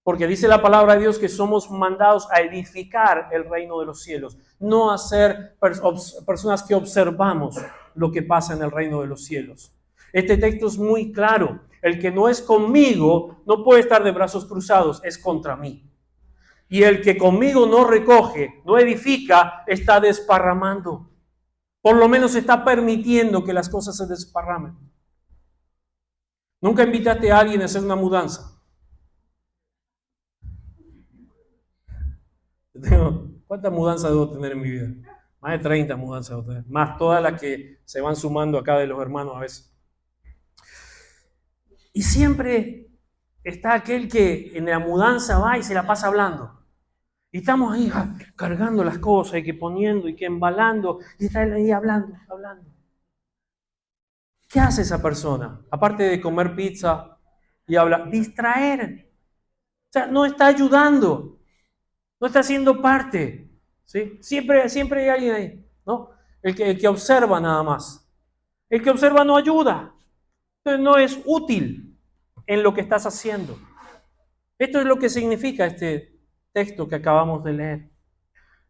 Porque dice la palabra de Dios que somos mandados a edificar el reino de los cielos, no a ser personas que observamos lo que pasa en el reino de los cielos. Este texto es muy claro. El que no es conmigo no puede estar de brazos cruzados, es contra mí. Y el que conmigo no recoge, no edifica, está desparramando. Por lo menos está permitiendo que las cosas se desparramen. ¿Nunca invitaste a alguien a hacer una mudanza? ¿Cuántas mudanzas debo tener en mi vida? Más de 30 mudanzas debo tener. Más todas las que se van sumando acá de los hermanos a veces. Y siempre está aquel que en la mudanza va y se la pasa hablando. Y estamos ahí cargando las cosas y que poniendo y que embalando. Y está él ahí hablando. ¿Qué hace esa persona? Aparte de comer pizza y hablar, distraer. O sea, no está ayudando. No está siendo parte. ¿Sí? Siempre hay alguien ahí, ¿no? El que observa nada más. El que observa no ayuda. Entonces no es útil en lo que estás haciendo. Esto es lo que significa este texto que acabamos de leer.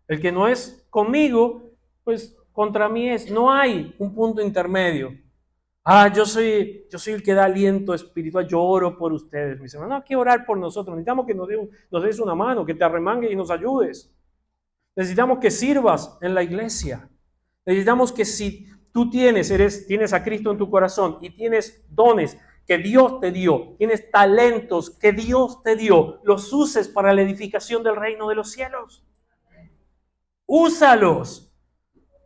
El que no es conmigo, pues contra mí es. No hay un punto intermedio. Yo soy el que da aliento espiritual, yo oro por ustedes, mis hermanos. No hay que orar por nosotros, necesitamos que nos des una mano, que te arremangues y nos ayudes. Necesitamos que sirvas en la iglesia. Necesitamos que si tú tienes a Cristo en tu corazón y tienes dones que Dios te dio, tienes talentos que Dios te dio, los uses para la edificación del reino de los cielos. Úsalos.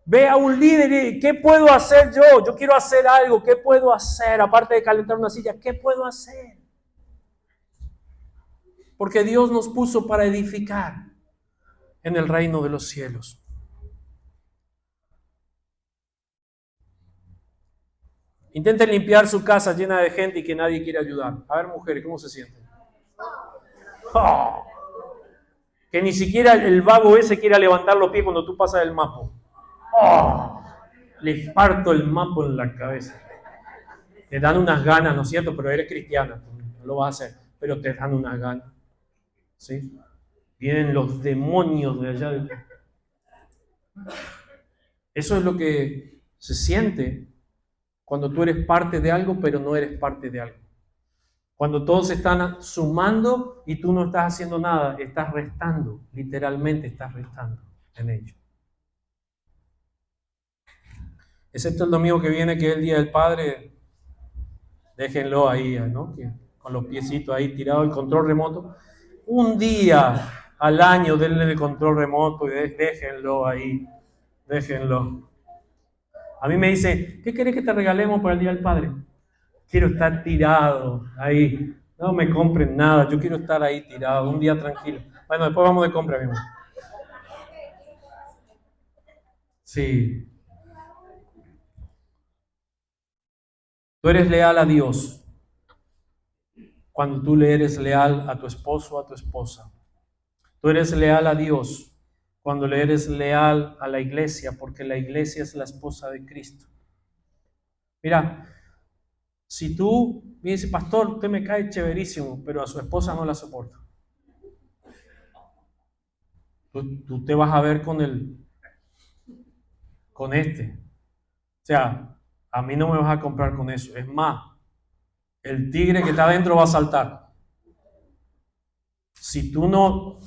Ve a un líder y ¿qué puedo hacer yo? Yo quiero hacer algo. ¿Qué puedo hacer? Aparte de calentar una silla, ¿qué puedo hacer? Porque Dios nos puso para edificar en el reino de los cielos. Intenten limpiar su casa llena de gente y que nadie quiere ayudar. A ver, mujeres, ¿cómo se sienten? Oh, que ni siquiera el vago ese quiera levantar los pies cuando tú pasas el mapo. Oh, les parto el mapo en la cabeza. Te dan unas ganas, ¿no es cierto? Pero eres cristiana, no lo vas a hacer, pero te dan unas ganas. ¿Sí? Vienen los demonios de allá. Eso es lo que se siente cuando tú eres parte de algo, pero no eres parte de algo. Cuando todos están sumando y tú no estás haciendo nada, estás restando, literalmente estás restando en ello. Excepto el domingo que viene, que es el Día del Padre, déjenlo ahí, ¿no? Con los piecitos ahí tirados, el control remoto. Un día al año denle el control remoto y déjenlo ahí, déjenlo. A mí me dice, ¿qué querés que te regalemos para el Día del Padre? Quiero estar tirado ahí. No me compren nada, yo quiero estar ahí tirado, un día tranquilo. Bueno, después vamos de compra, mi amor. Sí. Tú eres leal a Dios cuando tú le eres leal a tu esposo o a tu esposa. Tú eres leal a Dios cuando le eres leal a la iglesia, porque la iglesia es la esposa de Cristo. Mira, si tú me dices, pastor, usted me cae chéverísimo, pero a su esposa no la soporta. Tú te vas a ver con este. O sea, a mí no me vas a comprar con eso. Es más, el tigre que está adentro va a saltar. Si tú no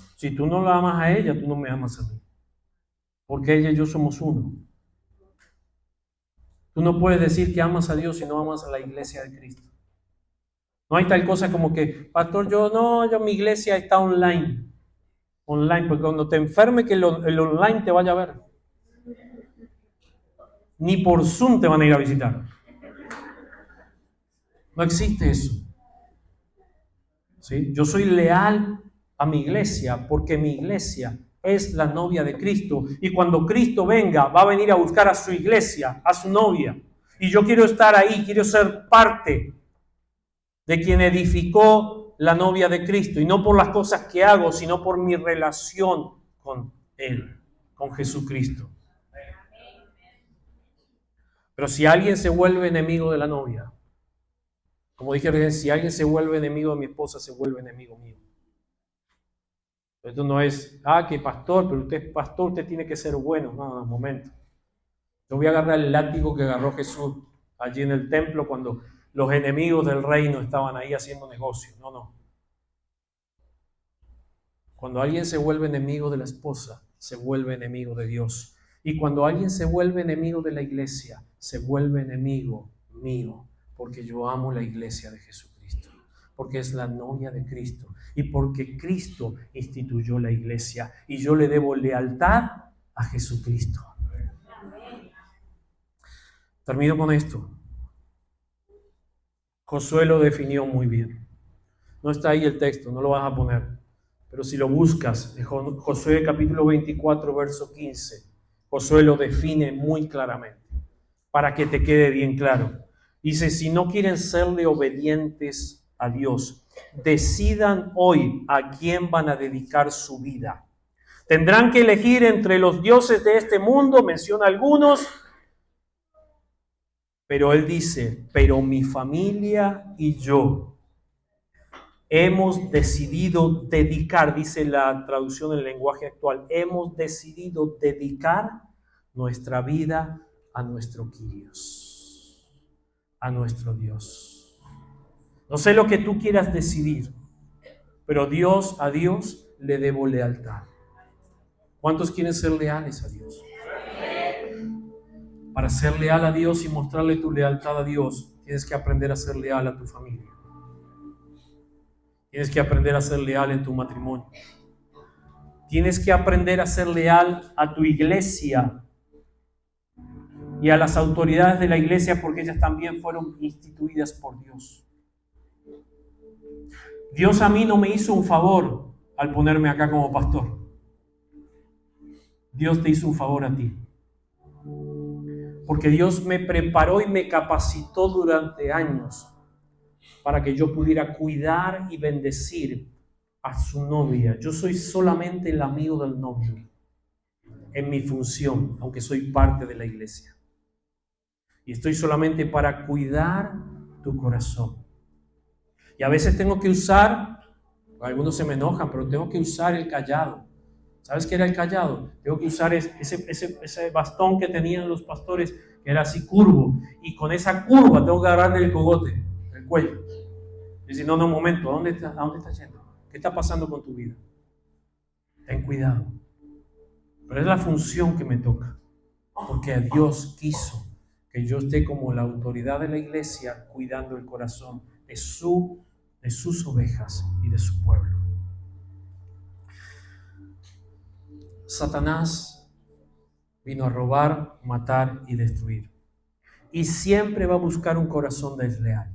la amas a ella, tú no me amas a mí. Porque ella y yo somos uno. Tú no puedes decir que amas a Dios si no amas a la iglesia de Cristo. No hay tal cosa como que, pastor, mi iglesia está online. Online, porque cuando te enferme que el online te vaya a ver. Ni por Zoom te van a ir a visitar. No existe eso. ¿Sí? Yo soy leal a mi iglesia porque mi iglesia es la novia de Cristo. Y cuando Cristo venga, va a venir a buscar a su iglesia, a su novia. Y yo quiero estar ahí, quiero ser parte de quien edificó la novia de Cristo. Y no por las cosas que hago, sino por mi relación con Él, con Jesucristo. Pero si alguien se vuelve enemigo de la novia, como dije recién, si alguien se vuelve enemigo de mi esposa, se vuelve enemigo mío. Esto no es, que pastor, pero usted es pastor, usted tiene que ser bueno. No, momento. Yo voy a agarrar el látigo que agarró Jesús allí en el templo cuando los enemigos del reino estaban ahí haciendo negocio. No. Cuando alguien se vuelve enemigo de la esposa, se vuelve enemigo de Dios. Y cuando alguien se vuelve enemigo de la iglesia, se vuelve enemigo mío, porque yo amo la iglesia de Jesucristo, porque es la novia de Cristo y porque Cristo instituyó la iglesia y yo le debo lealtad a Jesucristo. Termino con esto. Josué lo definió muy bien. No está ahí el texto, no lo vas a poner, pero si lo buscas, Josué capítulo 24, verso 15, Josué lo define muy claramente, para que te quede bien claro. Dice, si no quieren serle obedientes a Dios, decidan hoy a quién van a dedicar su vida. Tendrán que elegir entre los dioses de este mundo, menciona algunos, pero él dice, pero mi familia y yo hemos decidido dedicar, dice la traducción en el lenguaje actual, hemos decidido dedicar nuestra vida a nuestro Kyrios, a nuestro Dios. No sé lo que tú quieras decidir, pero a Dios le debo lealtad. ¿Cuántos quieren ser leales a Dios? Para ser leal a Dios y mostrarle tu lealtad a Dios, Tienes que aprender a ser leal a tu familia. Tienes que aprender a ser leal en tu matrimonio. Tienes que aprender a ser leal a tu iglesia y a las autoridades de la iglesia, porque ellas también fueron instituidas por Dios. Dios a mí no me hizo un favor al ponerme acá como pastor. Dios te hizo un favor a ti. Porque Dios me preparó y me capacitó durante años para que yo pudiera cuidar y bendecir a su novia. Yo soy solamente el amigo del novio en mi función, aunque soy parte de la iglesia. Y estoy solamente para cuidar tu corazón. Y a veces tengo que usar, algunos se me enojan, pero tengo que usar el cayado. ¿Sabes qué era el cayado? Tengo que usar ese bastón que tenían los pastores, que era así curvo. Y con esa curva tengo que agarrarle el cogote, el cuello. Y decir, no, un momento, ¿a dónde estás yendo? ¿Qué está pasando con tu vida? Ten cuidado. Pero es la función que me toca. Porque Dios quiso que yo esté como la autoridad de la iglesia cuidando el corazón de sus ovejas y de su pueblo. Satanás vino a robar, matar y destruir. Y siempre va a buscar un corazón desleal.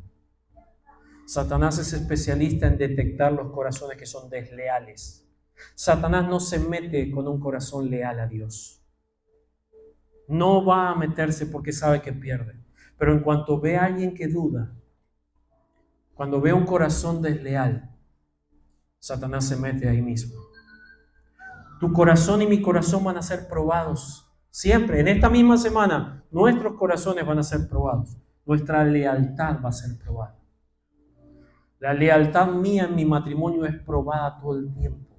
Satanás es especialista en detectar los corazones que son desleales. Satanás no se mete con un corazón leal a Dios. No va a meterse porque sabe que pierde. Pero en cuanto ve a alguien que duda, cuando ve un corazón desleal, Satanás se mete ahí mismo. Tu corazón y mi corazón van a ser probados. Siempre, en esta misma semana, nuestros corazones van a ser probados. Nuestra lealtad va a ser probada. La lealtad mía en mi matrimonio es probada todo el tiempo.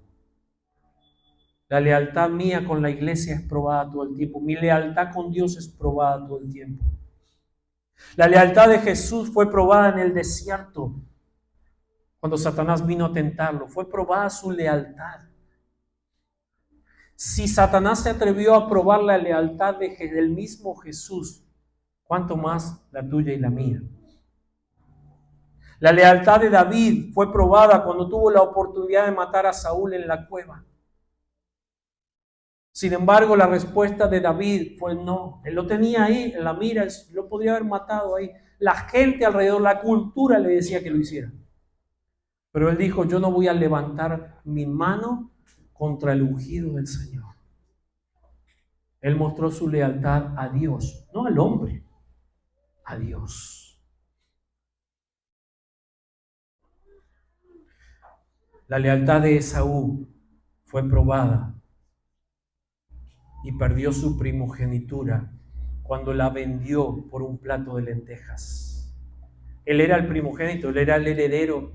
La lealtad mía con la iglesia es probada todo el tiempo. Mi lealtad con Dios es probada todo el tiempo. La lealtad de Jesús fue probada en el desierto. Cuando Satanás vino a tentarlo, fue probada su lealtad. Si Satanás se atrevió a probar la lealtad del mismo Jesús, ¿cuánto más la tuya y la mía? La lealtad de David fue probada cuando tuvo la oportunidad de matar a Saúl en la cueva. Sin embargo, la respuesta de David fue no. Él lo tenía ahí en la mira, lo podría haber matado ahí. La gente alrededor, la cultura le decía que lo hiciera. Pero él dijo, yo no voy a levantar mi mano contra el ungido del Señor. Él mostró su lealtad a Dios, no al hombre, a Dios. La lealtad de Esaú fue probada y perdió su primogenitura cuando la vendió por un plato de lentejas. Él era el primogénito, él era el heredero,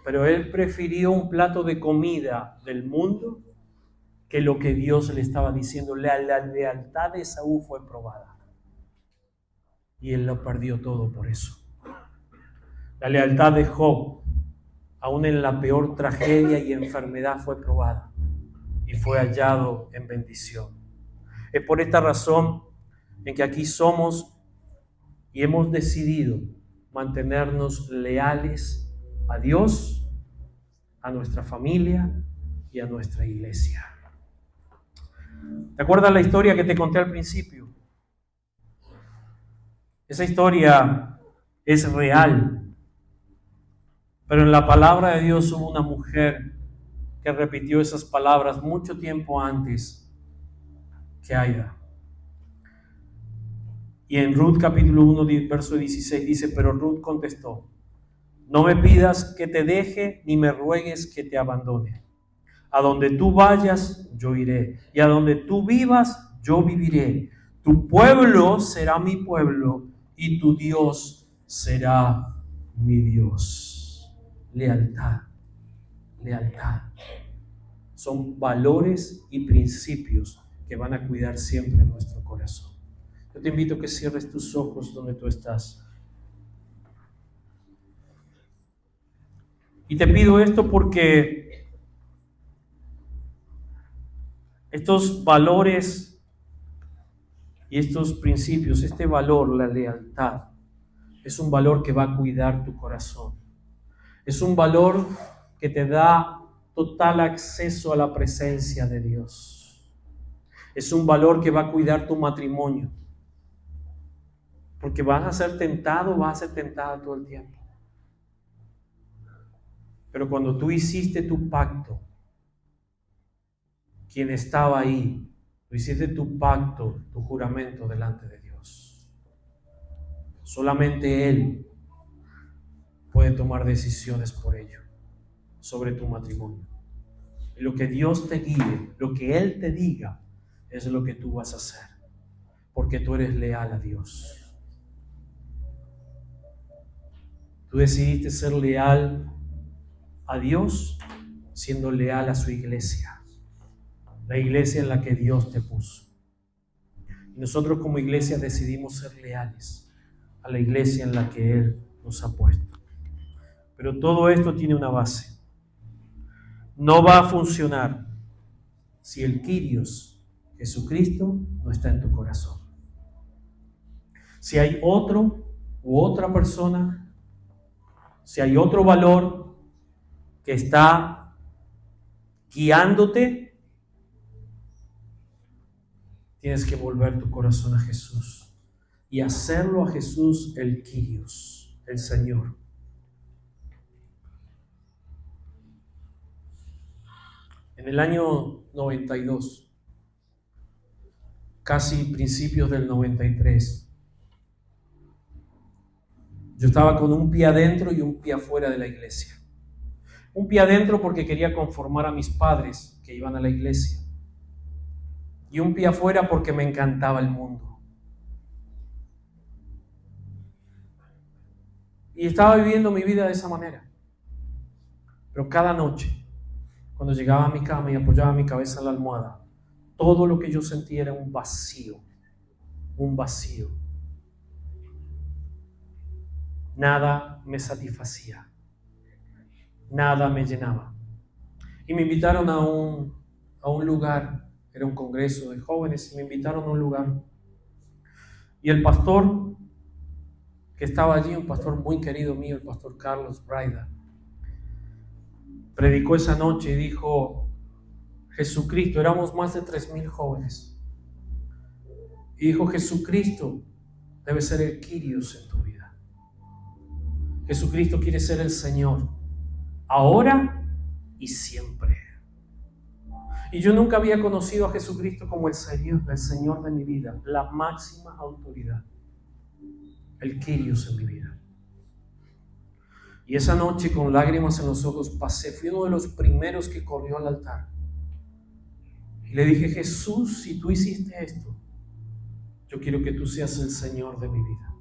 pero él prefirió un plato de comida del mundo que lo que Dios le estaba diciendo. La lealtad de Esaú fue probada y él lo perdió todo por eso. La lealtad de Job, aún en la peor tragedia y enfermedad, fue probada y fue hallado en bendición. Es por esta razón en que aquí somos y hemos decidido mantenernos leales a Dios, a nuestra familia y a nuestra iglesia. ¿Te acuerdas la historia que te conté al principio? Esa historia es real, pero en la palabra de Dios hubo una mujer que repitió esas palabras mucho tiempo antes que Aida. Y en Ruth capítulo 1, verso 16 dice, pero Ruth contestó, no me pidas que te deje, ni me ruegues que te abandone. A donde tú vayas, yo iré, y a donde tú vivas, yo viviré. Tu pueblo será mi pueblo, y tu Dios será mi Dios. Lealtad, lealtad. Son valores y principios que van a cuidar siempre nuestro corazón. Yo te invito a que cierres tus ojos donde tú estás. Y te pido esto porque estos valores y estos principios, este valor, la lealtad, es un valor que va a cuidar tu corazón. Es un valor que te da total acceso a la presencia de Dios. Es un valor que va a cuidar tu matrimonio. Porque vas a ser tentado, vas a ser tentada todo el tiempo. Pero cuando tú hiciste tu pacto, quien estaba ahí, tú hiciste tu pacto, tu juramento delante de Dios. Solamente Él puede tomar decisiones por ello, sobre tu matrimonio. Y lo que Dios te guíe, lo que Él te diga, es lo que tú vas a hacer, porque tú eres leal a Dios. Tú decidiste ser leal a Dios, siendo leal a su iglesia, la iglesia en la que Dios te puso. Y nosotros como iglesia decidimos ser leales a la iglesia en la que Él nos ha puesto. Pero todo esto tiene una base. No va a funcionar si el Kyrios, Jesucristo, no está en tu corazón. Si hay otro u otra persona, si hay otro valor que está guiándote, tienes que volver tu corazón a Jesús y hacerlo a Jesús el Kyrios, el Señor. En el año 92, casi principios del 93, yo estaba con un pie adentro y un pie afuera de la iglesia. Un pie adentro porque quería conformar a mis padres que iban a la iglesia. Y un pie afuera porque me encantaba el mundo. Y estaba viviendo mi vida de esa manera. Pero cada noche, cuando llegaba a mi cama y apoyaba mi cabeza en la almohada, todo lo que yo sentía era un vacío. Un vacío. Nada me satisfacía. Nada me llenaba. Y me invitaron a un lugar, era un congreso de jóvenes, y me invitaron a un lugar. Y el pastor que estaba allí, un pastor muy querido mío, el pastor Carlos Braida, predicó esa noche y dijo: Jesucristo, éramos más de 3,000 jóvenes, y dijo: Jesucristo debe ser el Kyrios en tu vida. Jesucristo quiere ser el Señor, ahora y siempre. Y yo nunca había conocido a Jesucristo como el Señor de mi vida, la máxima autoridad, el Kyrios en mi vida. Y esa noche, con lágrimas en los ojos, pasé, fui uno de los primeros que corrió al altar. Y le dije: Jesús, si tú hiciste esto, yo quiero que tú seas el Señor de mi vida.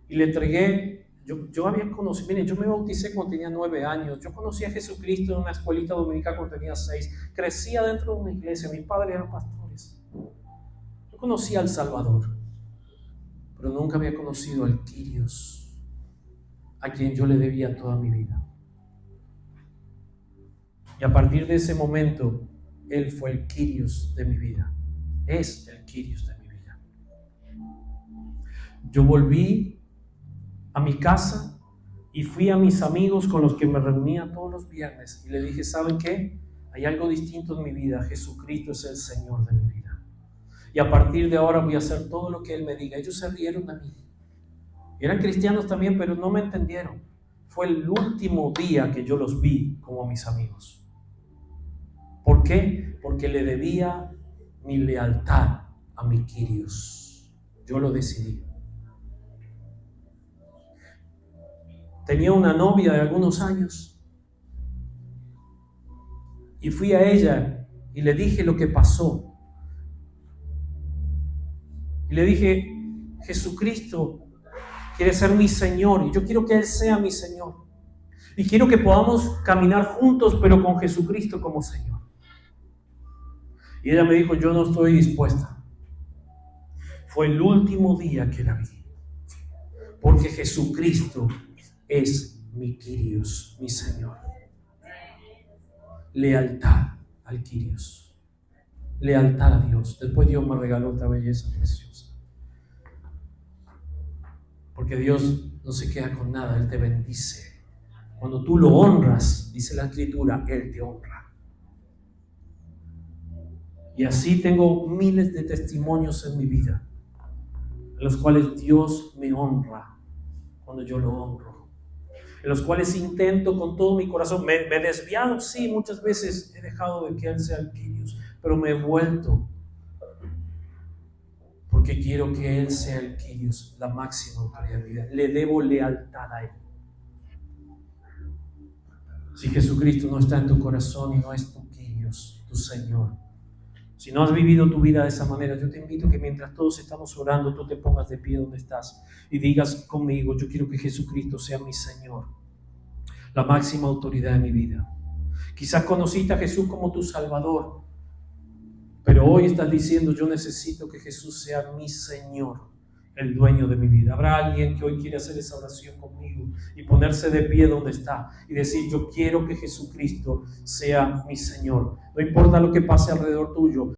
Y le entregué, yo había conocido, miren, yo me bauticé cuando tenía 9 años, yo conocí a Jesucristo en una escuelita dominical cuando tenía 6, crecía dentro de una iglesia, mis padres eran pastores. Yo conocía al Salvador, pero nunca había conocido al Kyrios, a quien yo le debía toda mi vida. Y a partir de ese momento, Él fue el Kyrios de mi vida. Es el Kyrios de mi vida. Yo volví a mi casa y fui a mis amigos con los que me reunía todos los viernes y le dije: ¿saben qué? Hay algo distinto en mi vida. Jesucristo es el Señor de mi vida. Y a partir de ahora voy a hacer todo lo que Él me diga. Ellos se rieron de mí. Eran cristianos también, pero no me entendieron. Fue el último día que yo los vi como mis amigos. ¿Por qué? Porque le debía mi lealtad a mi Kyrios. Yo lo decidí. Tenía una novia de algunos años y fui a ella y le dije lo que pasó. Y le dije: Jesucristo quiere ser mi Señor y yo quiero que Él sea mi Señor. Y quiero que podamos caminar juntos, pero con Jesucristo como Señor. Y ella me dijo: yo no estoy dispuesta. Fue el último día que la vi. Porque Jesucristo es mi Kyrios, mi Señor. Lealtad al Kyrios. Lealtad a Dios. Después Dios me regaló otra belleza preciosa. Porque Dios no se queda con nada, Él te bendice. Cuando tú lo honras, dice la Escritura, Él te honra. Y así tengo miles de testimonios en mi vida, en los cuales Dios me honra cuando yo lo honro, en los cuales intento con todo mi corazón. Me he desviado, sí, muchas veces he dejado de que Él sea el Kyrios, pero me he vuelto porque quiero que Él sea el Kyrios, la máxima autoridad de mi vida. Le debo lealtad a Él. Si Jesucristo no está en tu corazón y no es tu Kyrios, tu Señor, si no has vivido tu vida de esa manera, yo te invito a que mientras todos estamos orando, tú te pongas de pie donde estás y digas conmigo: yo quiero que Jesucristo sea mi Señor, la máxima autoridad de mi vida. Quizás conociste a Jesús como tu Salvador, pero hoy estás diciendo: yo necesito que Jesús sea mi Señor, el dueño de mi vida. ¿Habrá alguien que hoy quiere hacer esa oración conmigo y ponerse de pie donde está y decir: yo quiero que Jesucristo sea mi Señor? No importa lo que pase alrededor tuyo,